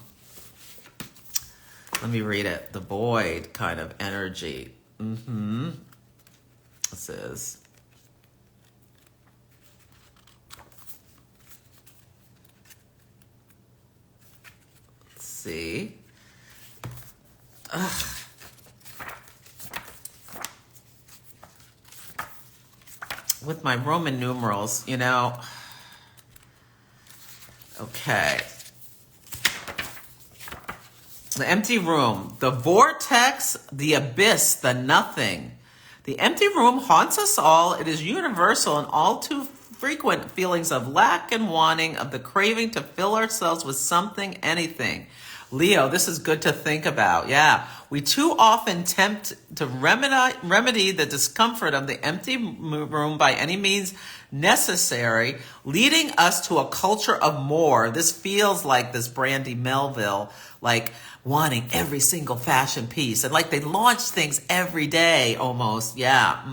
let me read it, the void kind of energy. This is, let's see. With my Roman numerals, okay. The empty room, the vortex, the abyss, the nothing. The empty room haunts us all. It is universal and all too frequent feelings of lack and wanting, of the craving to fill ourselves with something, anything. Leo, this is good to think about. Yeah, we too often tempt to remedy the discomfort of the empty room by any means necessary, leading us to a culture of more. This feels like this Brandy Melville, like wanting every single fashion piece, and like they launch things every day almost. Yeah.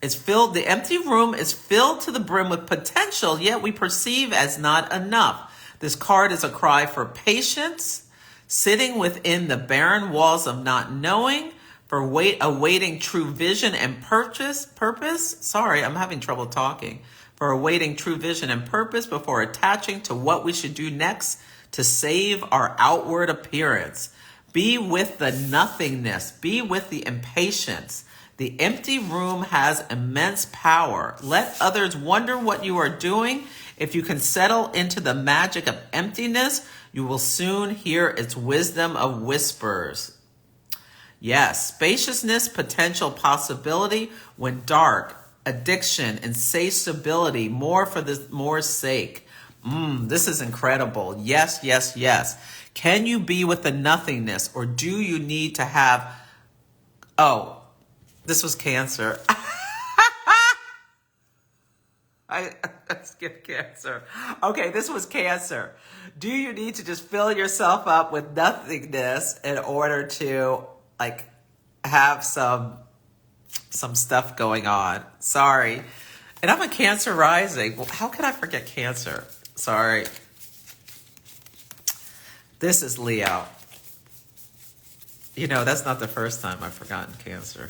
It's filled, the empty room is filled to the brim with potential, yet we perceive as not enough. This card is a cry for patience, sitting within the barren walls of not knowing, for awaiting true vision and purpose. Sorry, I'm having trouble talking. For awaiting true vision and purpose before attaching to what we should do next to save our outward appearance. Be with the nothingness. Be with the impatience. The empty room has immense power. Let others wonder what you are doing. If you can settle into the magic of emptiness, you will soon hear its wisdom of whispers. Yes, spaciousness, potential possibility, when dark, addiction, insatiability, more for the more's sake. This is incredible. Yes, yes, yes. Can you be with the nothingness, or do you need to have... Oh, this was Cancer. I skipped Cancer. Okay, this was Cancer. Do you need to just fill yourself up with nothingness in order to have some stuff going on? Sorry. And I'm a Cancer rising. Well, how could I forget Cancer? Sorry. This is Leo. That's not the first time I've forgotten Cancer.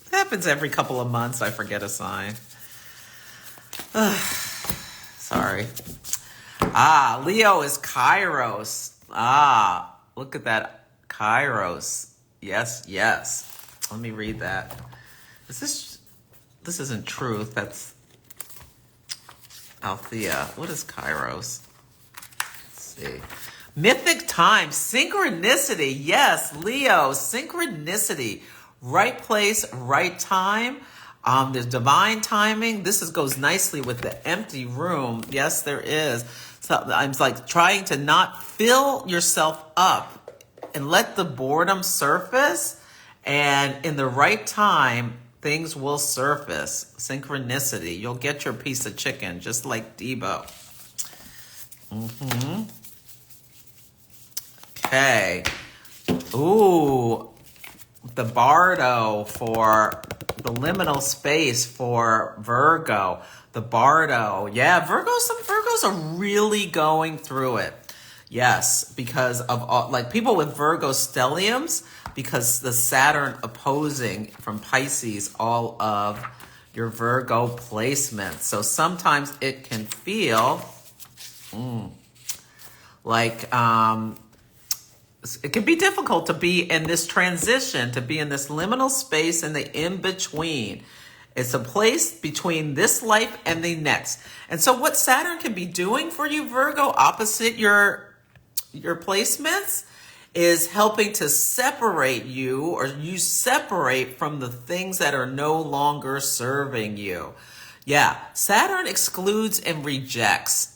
It happens every couple of months. I forget a sign. Sorry. Leo is Kairos. Look at that. Kairos. Yes, yes. Let me read that. This isn't truth. That's Althea. What is Kairos? Let's see. Mythic time. Synchronicity. Yes, Leo. Synchronicity. Right place, right time. There's divine timing. This goes nicely with the empty room. Yes, there is. So I'm trying to not fill yourself up and let the boredom surface. And in the right time, things will surface. Synchronicity. You'll get your piece of chicken, just like Debo. Okay. Ooh. The Bardo for the liminal space for Virgo. The Bardo. Yeah, some Virgos are really going through it. Yes, because of all, people with Virgo stelliums, because the Saturn opposing from Pisces all of your Virgo placements. So sometimes it can feel it can be difficult to be in this transition, to be in this liminal space in the in-between. It's a place between this life and the next. And so what Saturn can be doing for you, Virgo, opposite your placements, is helping to separate you, or you separate from the things that are no longer serving you. Yeah, Saturn excludes and rejects.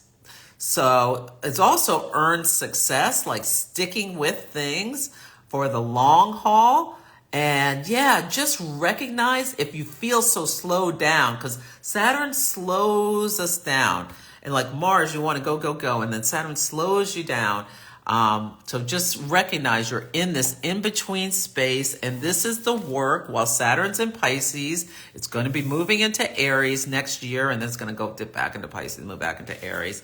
So it's also earned success, like sticking with things for the long haul. And yeah, just recognize if you feel so slowed down, because Saturn slows us down. And like Mars, you want to go, go, go. And then Saturn slows you down. So just recognize you're in this in-between space. And this is the work while Saturn's in Pisces. It's going to be moving into Aries next year. And then it's going to go dip back into Pisces, move back into Aries.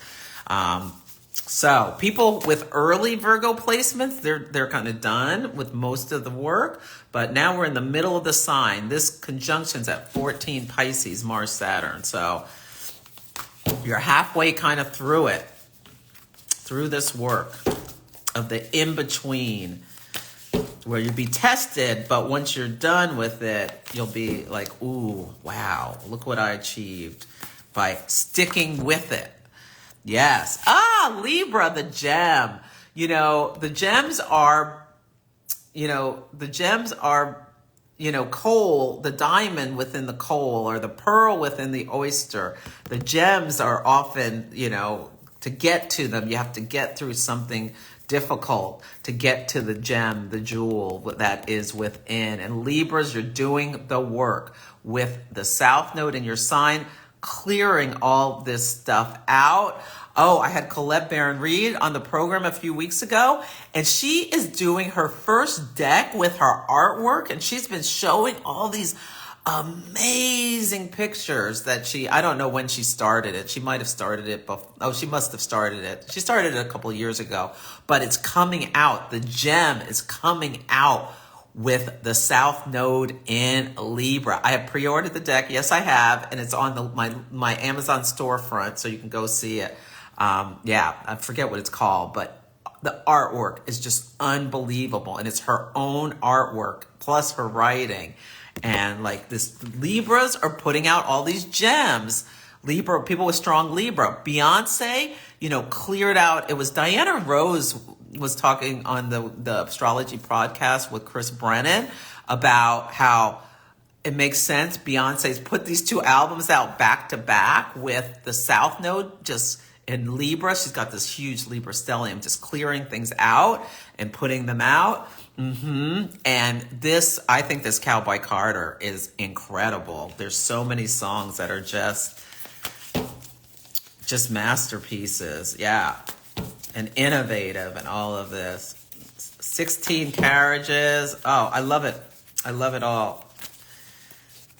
So people with early Virgo placements, they're kind of done with most of the work, but now we're in the middle of the sign. This conjunction's at 14 Pisces, Mars, Saturn. So you're halfway kind of through it, through this work of the in-between, where you'll be tested, but once you're done with it, you'll be like, ooh, wow, look what I achieved by sticking with it. Yes. Libra, the gem. The gems are, coal, the diamond within the coal, or the pearl within the oyster. The gems are often, to get to them, you have to get through something difficult to get to the gem, the jewel that is within. And Libras, you're doing the work with the South Node in your sign, clearing all this stuff out. Oh, I had Colette Baron-Reed on the program a few weeks ago, and she is doing her first deck with her artwork, and she's been showing all these amazing pictures that I don't know when she started it. She might have started it she must have started it. She started it a couple of years ago, but it's coming out. The gem is coming out with the South Node in Libra. I have pre-ordered the deck. Yes, I have. And it's on my Amazon storefront, so you can go see it. I forget what it's called, but the artwork is just unbelievable. And it's her own artwork plus her writing. And like Libras are putting out all these gems. Libra, people with strong Libra. Beyonce, cleared out. It was Diana Rose was talking on the Astrology podcast with Chris Brennan about how it makes sense. Beyonce's put these two albums out back to back with the South Node just in Libra. She's got this huge Libra stellium just clearing things out and putting them out. And I think this Cowboy Carter is incredible. There's so many songs that are just masterpieces. Yeah. And innovative and all of this. 16 carriages. Oh, I love it. I love it all.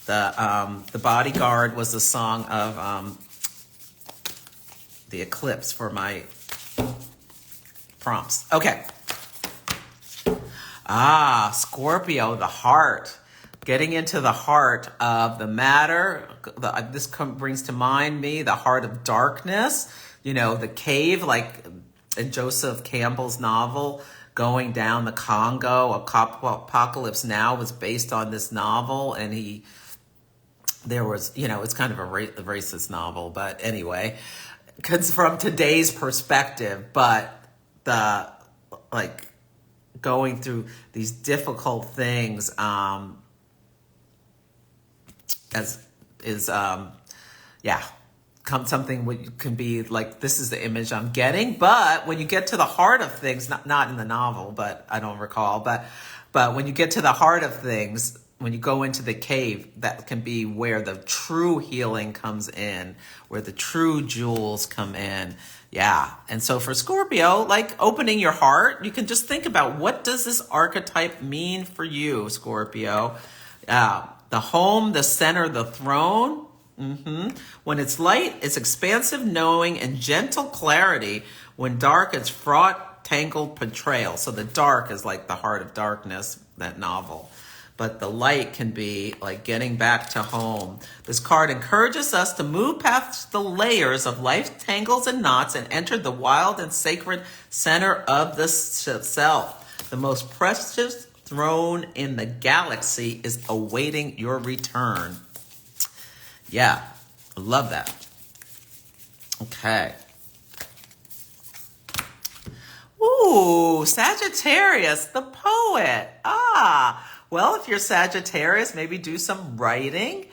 The Bodyguard was the song of the Eclipse for my prompts. Okay. Scorpio, the heart. Getting into the heart of the matter. This brings to mind the heart of darkness. The cave, like in Joseph Campbell's novel, Going Down the Congo. Apocalypse Now was based on this novel, and it's kind of a racist novel, but anyway, because from today's perspective, but going through these difficult things, something can be like, this is the image I'm getting. But when you get to the heart of things, not in the novel, but I don't recall, but when you get to the heart of things, when you go into the cave, that can be where the true healing comes in, where the true jewels come in. Yeah. And so for Scorpio, like opening your heart, you can just think about, what does this archetype mean for you, Scorpio? The home, the center, the throne. When it's light, it's expansive knowing and gentle clarity. When dark, it's fraught, tangled portrayal. So the dark is like the heart of darkness, that novel. But the light can be like getting back to home. This card encourages us to move past the layers of life's tangles and knots and enter the wild and sacred center of the self. The most precious throne in the galaxy is awaiting your return. Yeah, I love that. Okay. Ooh, Sagittarius, the poet. Well, if you're Sagittarius, maybe do some writing.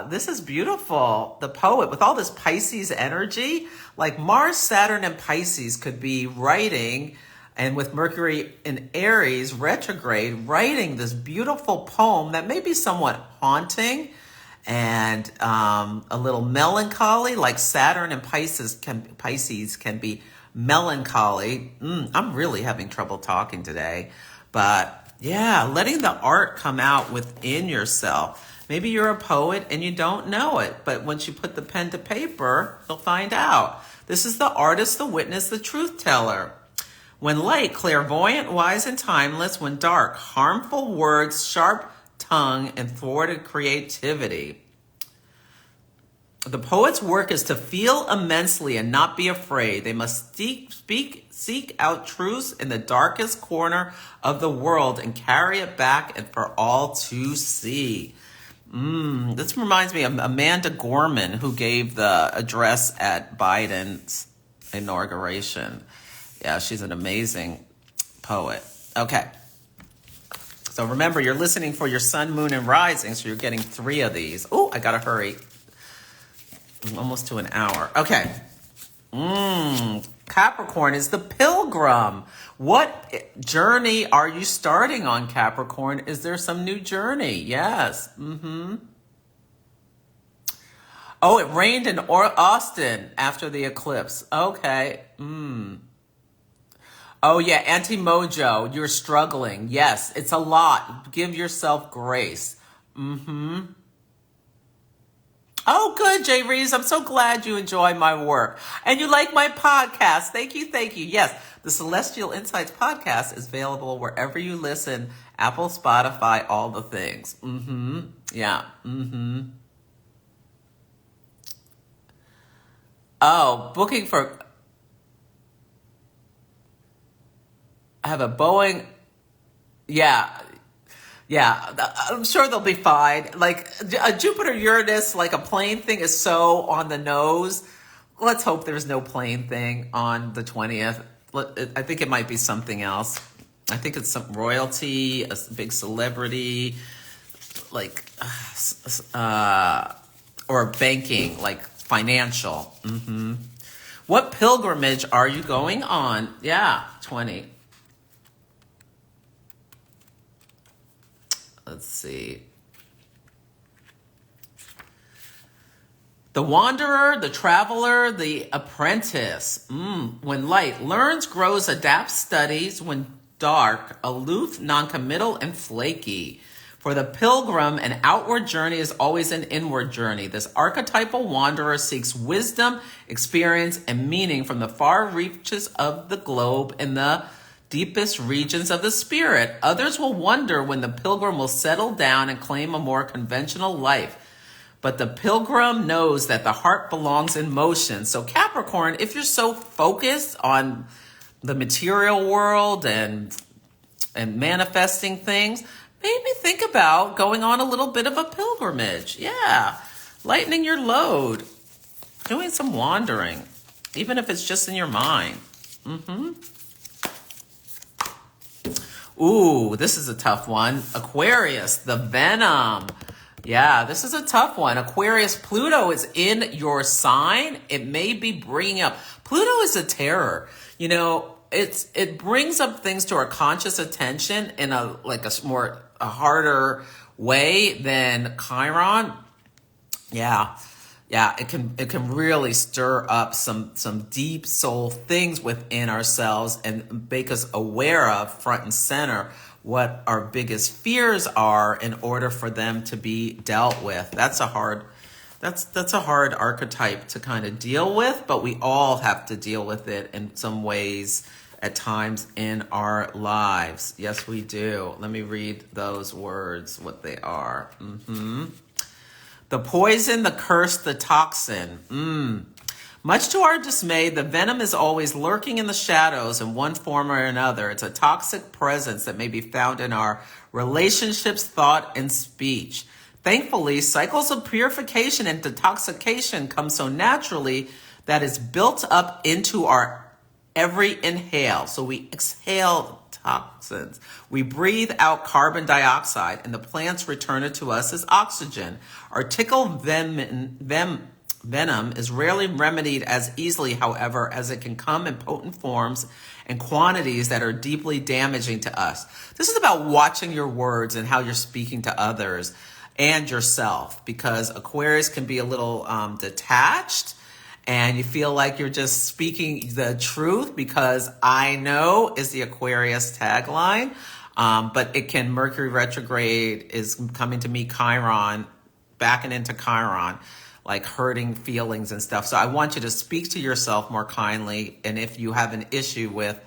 This is beautiful. The poet, with all this Pisces energy, like Mars, Saturn, and Pisces could be writing And with Mercury in Aries retrograde, writing this beautiful poem that may be somewhat haunting and a little melancholy, like Saturn and Pisces can be melancholy. I'm really having trouble talking today. But yeah, letting the art come out within yourself. Maybe you're a poet and you don't know it, but once you put the pen to paper, you'll find out. This is the artist, the witness, the truth teller. When light, clairvoyant, wise, and timeless. When dark, harmful words, sharp tongue, and thwarted creativity. The poet's work is to feel immensely and not be afraid. They must seek out truths in the darkest corner of the world and carry it back and for all to see. This reminds me of Amanda Gorman, who gave the address at Biden's inauguration. Yeah, she's an amazing poet. Okay. So remember, you're listening for your sun, moon, and rising, so you're getting 3 of these. Oh, I gotta hurry. I'm almost to an hour. Okay. Capricorn is the pilgrim. What journey are you starting on, Capricorn? Is there some new journey? Yes. Oh, it rained in Austin after the eclipse. Okay. Oh, yeah, anti-mojo, you're struggling. Yes, it's a lot. Give yourself grace. Oh, good, Jay Reeves. I'm so glad you enjoy my work. And you like my podcast. Thank you, thank you. Yes, the Celestial Insights podcast is available wherever you listen. Apple, Spotify, all the things. Yeah. Oh, booking for... I have a Boeing. Yeah. I'm sure they'll be fine. Like a Jupiter Uranus, like a plane thing is so on the nose. Let's hope there's no plane thing on the 20th. I think it might be something else. I think it's some royalty, a big celebrity, like, or banking, like financial. What pilgrimage are you going on? Yeah, 20. Let's see. The wanderer, the traveler, the apprentice. When light, learns, grows, adapts, studies. When dark, aloof, noncommittal, and flaky. For the pilgrim, an outward journey is always an inward journey. This archetypal wanderer seeks wisdom, experience, and meaning from the far reaches of the globe and the deepest regions of the spirit. Others will wonder when the pilgrim will settle down and claim a more conventional life. But the pilgrim knows that the heart belongs in motion. So Capricorn, if you're so focused on the material world and manifesting things, maybe think about going on a little bit of a pilgrimage. Yeah, lightening your load, doing some wandering, even if it's just in your mind. Ooh, this is a tough one. Aquarius, the venom. Yeah, this is a tough one. Aquarius, Pluto is in your sign. It may be bringing up. Pluto is a terror. You know, it brings up things to our conscious attention in a harder way than Chiron. Yeah, it can really stir up some deep soul things within ourselves and make us aware of front and center what our biggest fears are in order for them to be dealt with. That's a hard archetype to kind of deal with, but we all have to deal with it in some ways at times in our lives. Yes, we do. Let me read those words, what they are. The poison, the curse, the toxin. Much to our dismay, the venom is always lurking in the shadows in one form or another. It's a toxic presence that may be found in our relationships, thought, and speech. Thankfully, cycles of purification and detoxification come so naturally that it's built up into our every inhale. So we exhale toxins. We breathe out carbon dioxide, and the plants return it to us as oxygen. Article venom Venom is rarely remedied as easily, however, as it can come in potent forms and quantities that are deeply damaging to us. This is about watching your words and how you're speaking to others and yourself, because Aquarius can be a little detached, and you feel like you're just speaking the truth because I know is the Aquarius tagline. But it can, Mercury retrograde is coming to meet Chiron, backing into Chiron, like hurting feelings and stuff. So I want you to speak to yourself more kindly. And if you have an issue with,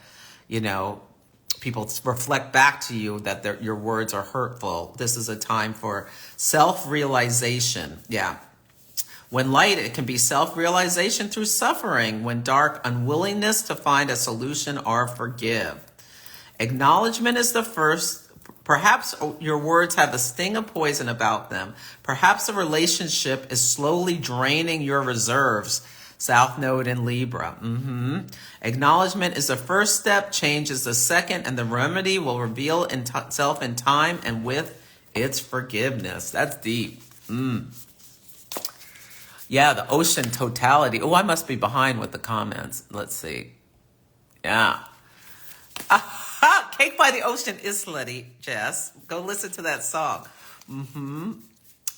people reflect back to you that your words are hurtful, this is a time for self-realization. Yeah. When light, it can be self-realization through suffering. When dark, unwillingness to find a solution or forgive. Acknowledgement is the first. Perhaps your words have a sting of poison about them. Perhaps a relationship is slowly draining your reserves. South Node in Libra. Acknowledgement is the first step, change is the second, and the remedy will reveal itself in time and with its forgiveness. That's deep. Yeah, the ocean totality. Oh, I must be behind with the comments. Let's see. Yeah. Cake by the Ocean is slutty, Jess. Go listen to that song.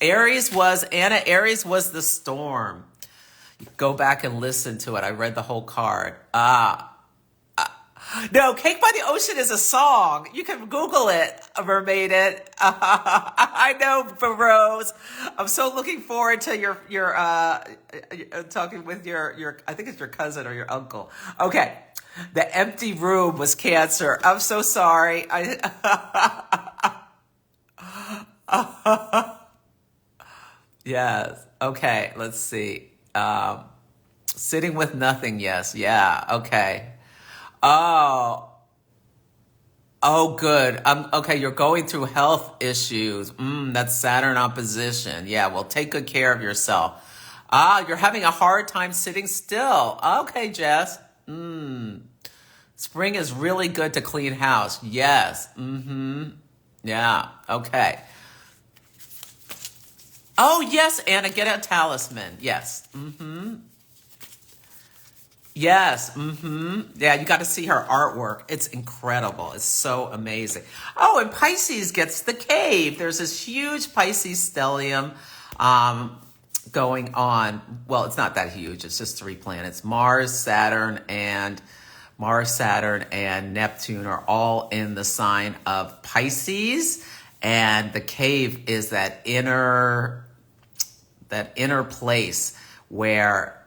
Aries was the storm. Go back and listen to it. I read the whole card. No, Cake by the Ocean is a song. You can Google it, Mermaid it. I know, Rose. I'm so looking forward to your talking with your, I think it's your cousin or your uncle. Okay. The empty room was Cancer. I'm so sorry. Yes. Okay. Let's see. Sitting with nothing. Yes. Yeah. Okay. Oh, good. Okay. You're going through health issues. That's Saturn opposition. Yeah. Well, take good care of yourself. You're having a hard time sitting still. Okay, Jess. Spring is really good to clean house. Yes. Yeah. Okay. Oh, yes, Anna, get a talisman. Yes. Yes. Yeah, you got to see her artwork. It's incredible. It's so amazing. Oh, and Pisces gets the cave. There's this huge Pisces stellium going on. Well, it's not that huge. It's just 3 planets. Mars, Saturn, and Neptune are all in the sign of Pisces. And the cave is that inner place where,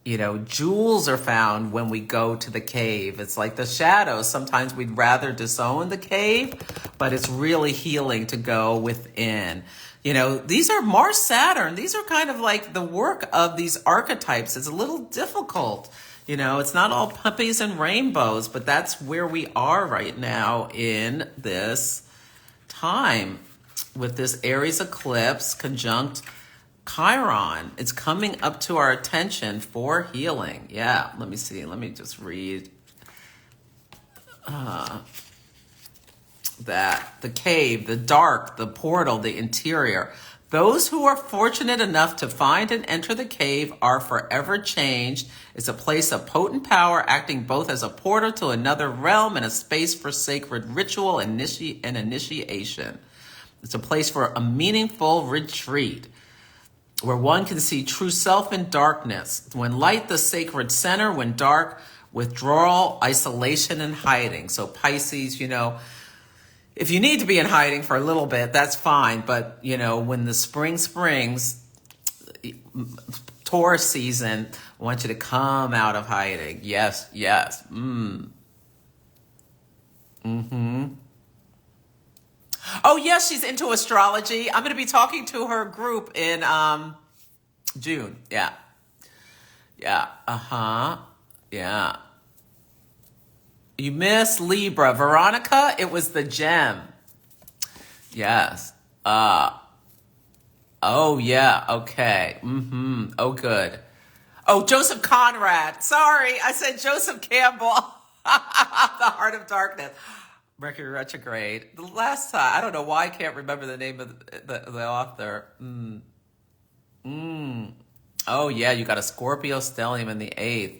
jewels are found when we go to the cave. It's like the shadows. Sometimes we'd rather disown the cave, but it's really healing to go within. These are Mars, Saturn. These are kind of like the work of these archetypes. It's a little difficult. It's not all puppies and rainbows, but that's where we are right now in this time with this Aries eclipse conjunct Chiron. It's coming up to our attention for healing. Yeah, let me see. Let me just read that. The cave, the dark, the portal, the interior. Those who are fortunate enough to find and enter the cave are forever changed. It's a place of potent power, acting both as a portal to another realm and a space for sacred ritual and initiation. It's a place for a meaningful retreat where one can see true self in darkness. When light, the sacred center. When dark, withdrawal, isolation, and hiding. So Pisces, if you need to be in hiding for a little bit, that's fine. But, when the spring springs, Taurus season, I want you to come out of hiding. Yes, yes. Oh, yes, she's into astrology. I'm going to be talking to her group in June. Yeah. Yeah. Yeah. You missed Libra. Veronica, it was the gem. Yes. Oh, yeah. Okay. Oh, good. Oh, Joseph Conrad. Sorry, I said Joseph Campbell. The Heart of Darkness. Mercury retrograde. The last time, I don't know why I can't remember the name of the author. Oh, yeah, you got a Scorpio stellium in the 8th.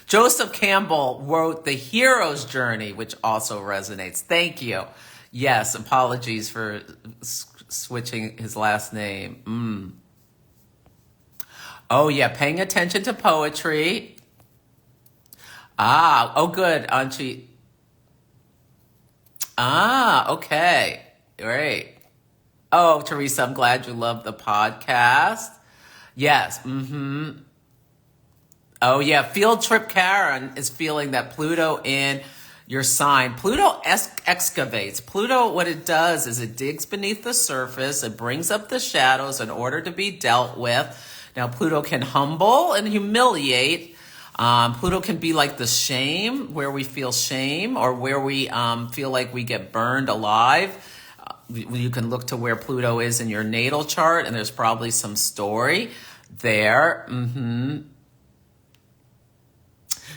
Joseph Campbell wrote The Hero's Journey, which also resonates. Thank you. Yes, apologies for switching his last name. Oh, yeah, paying attention to poetry. Oh, good, Anchi. Okay. Great. Oh, Teresa, I'm glad you love the podcast. Yes. Oh, yeah. Field Trip Karen is feeling that Pluto in your sign. Pluto excavates. Pluto, what it does is it digs beneath the surface. It brings up the shadows in order to be dealt with. Now, Pluto can humble and humiliate. Pluto can be like the shame, where we feel shame, or where we feel like we get burned alive. You can look to where Pluto is in your natal chart, and there's probably some story there.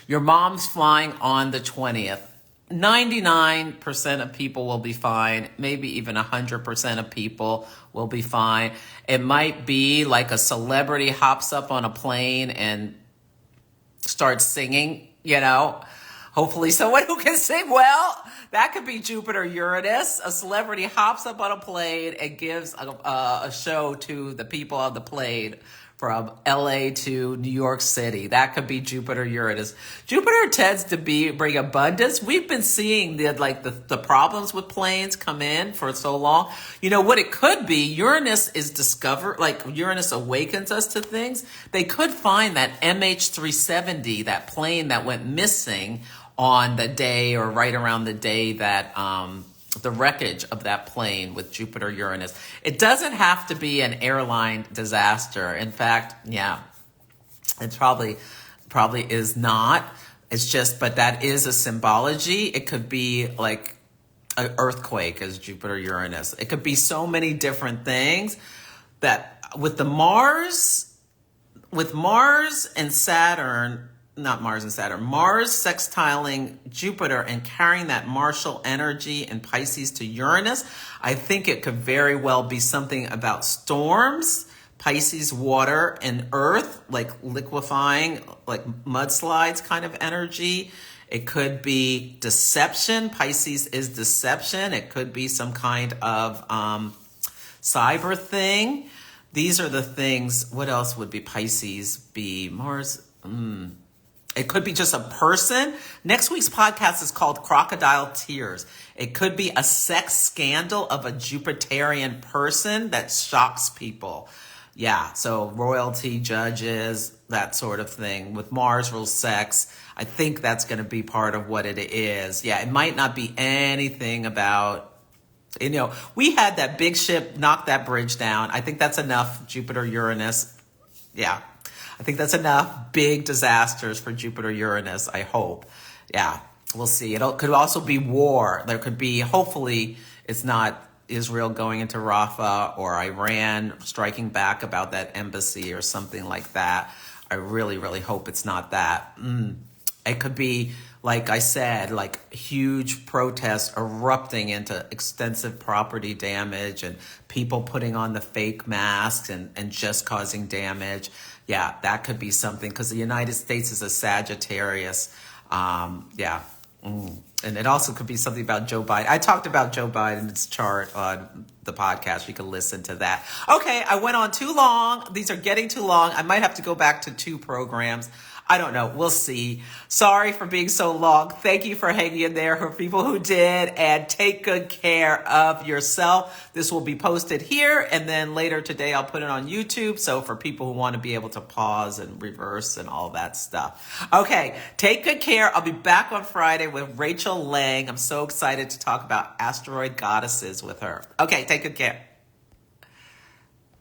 Your mom's flying on the 20th. 99% of people will be fine. Maybe even 100% of people will be fine. It might be like a celebrity hops up on a plane and starts singing, hopefully someone who can sing well. That could be Jupiter Uranus. A celebrity hops up on a plane and gives a show to the people on the plane from LA to New York City. That could be Jupiter Uranus. Jupiter tends to bring abundance. We've been seeing the problems with planes come in for so long. You know what it could be? Uranus is discovered, Uranus awakens us to things. They could find that MH370, that plane that went missing on the day or right around the day that the wreckage of that plane with Jupiter Uranus. It doesn't have to be an airline disaster. In fact, yeah, it probably is not. It's just, but that is a symbology. It could be like an earthquake as Jupiter Uranus. It could be so many different things that with Mars and Saturn, not Mars and Saturn, Mars sextiling Jupiter and carrying that martial energy in Pisces to Uranus, I think it could very well be something about storms, Pisces, water, and earth, like liquefying, like mudslides kind of energy. It could be deception. Pisces is deception. It could be some kind of cyber thing. These are the things. What else would be Pisces be? Mars. It could be just a person. Next week's podcast is called Crocodile Tears. It could be a sex scandal of a Jupiterian person that shocks people. Yeah, so royalty, judges, that sort of thing. With Mars rules sex, I think that's going to be part of what it is. Yeah, it might not be anything about, we had that big ship knock that bridge down. I think that's enough, Jupiter, Uranus. Yeah. I think that's enough big disasters for Jupiter Uranus, I hope. Yeah, we'll see. It could also be war. There could be, hopefully, it's not Israel going into Rafah or Iran striking back about that embassy or something like that. I really, really hope it's not that. It could be, like I said, like huge protests erupting into extensive property damage and people putting on the fake masks and just causing damage. Yeah, that could be something because the United States is a Sagittarius. And it also could be something about Joe Biden. I talked about Joe Biden's chart on the podcast. You can listen to that. Okay, I went on too long. These are getting too long. I might have to go back to 2 programs. I don't know. We'll see. Sorry for being so long. Thank you for hanging in there for people who did. And take good care of yourself. This will be posted here. And then later today, I'll put it on YouTube. So for people who want to be able to pause and reverse and all that stuff. Okay. Take good care. I'll be back on Friday with Rachel Lang. I'm so excited to talk about asteroid goddesses with her. Okay. Take good care.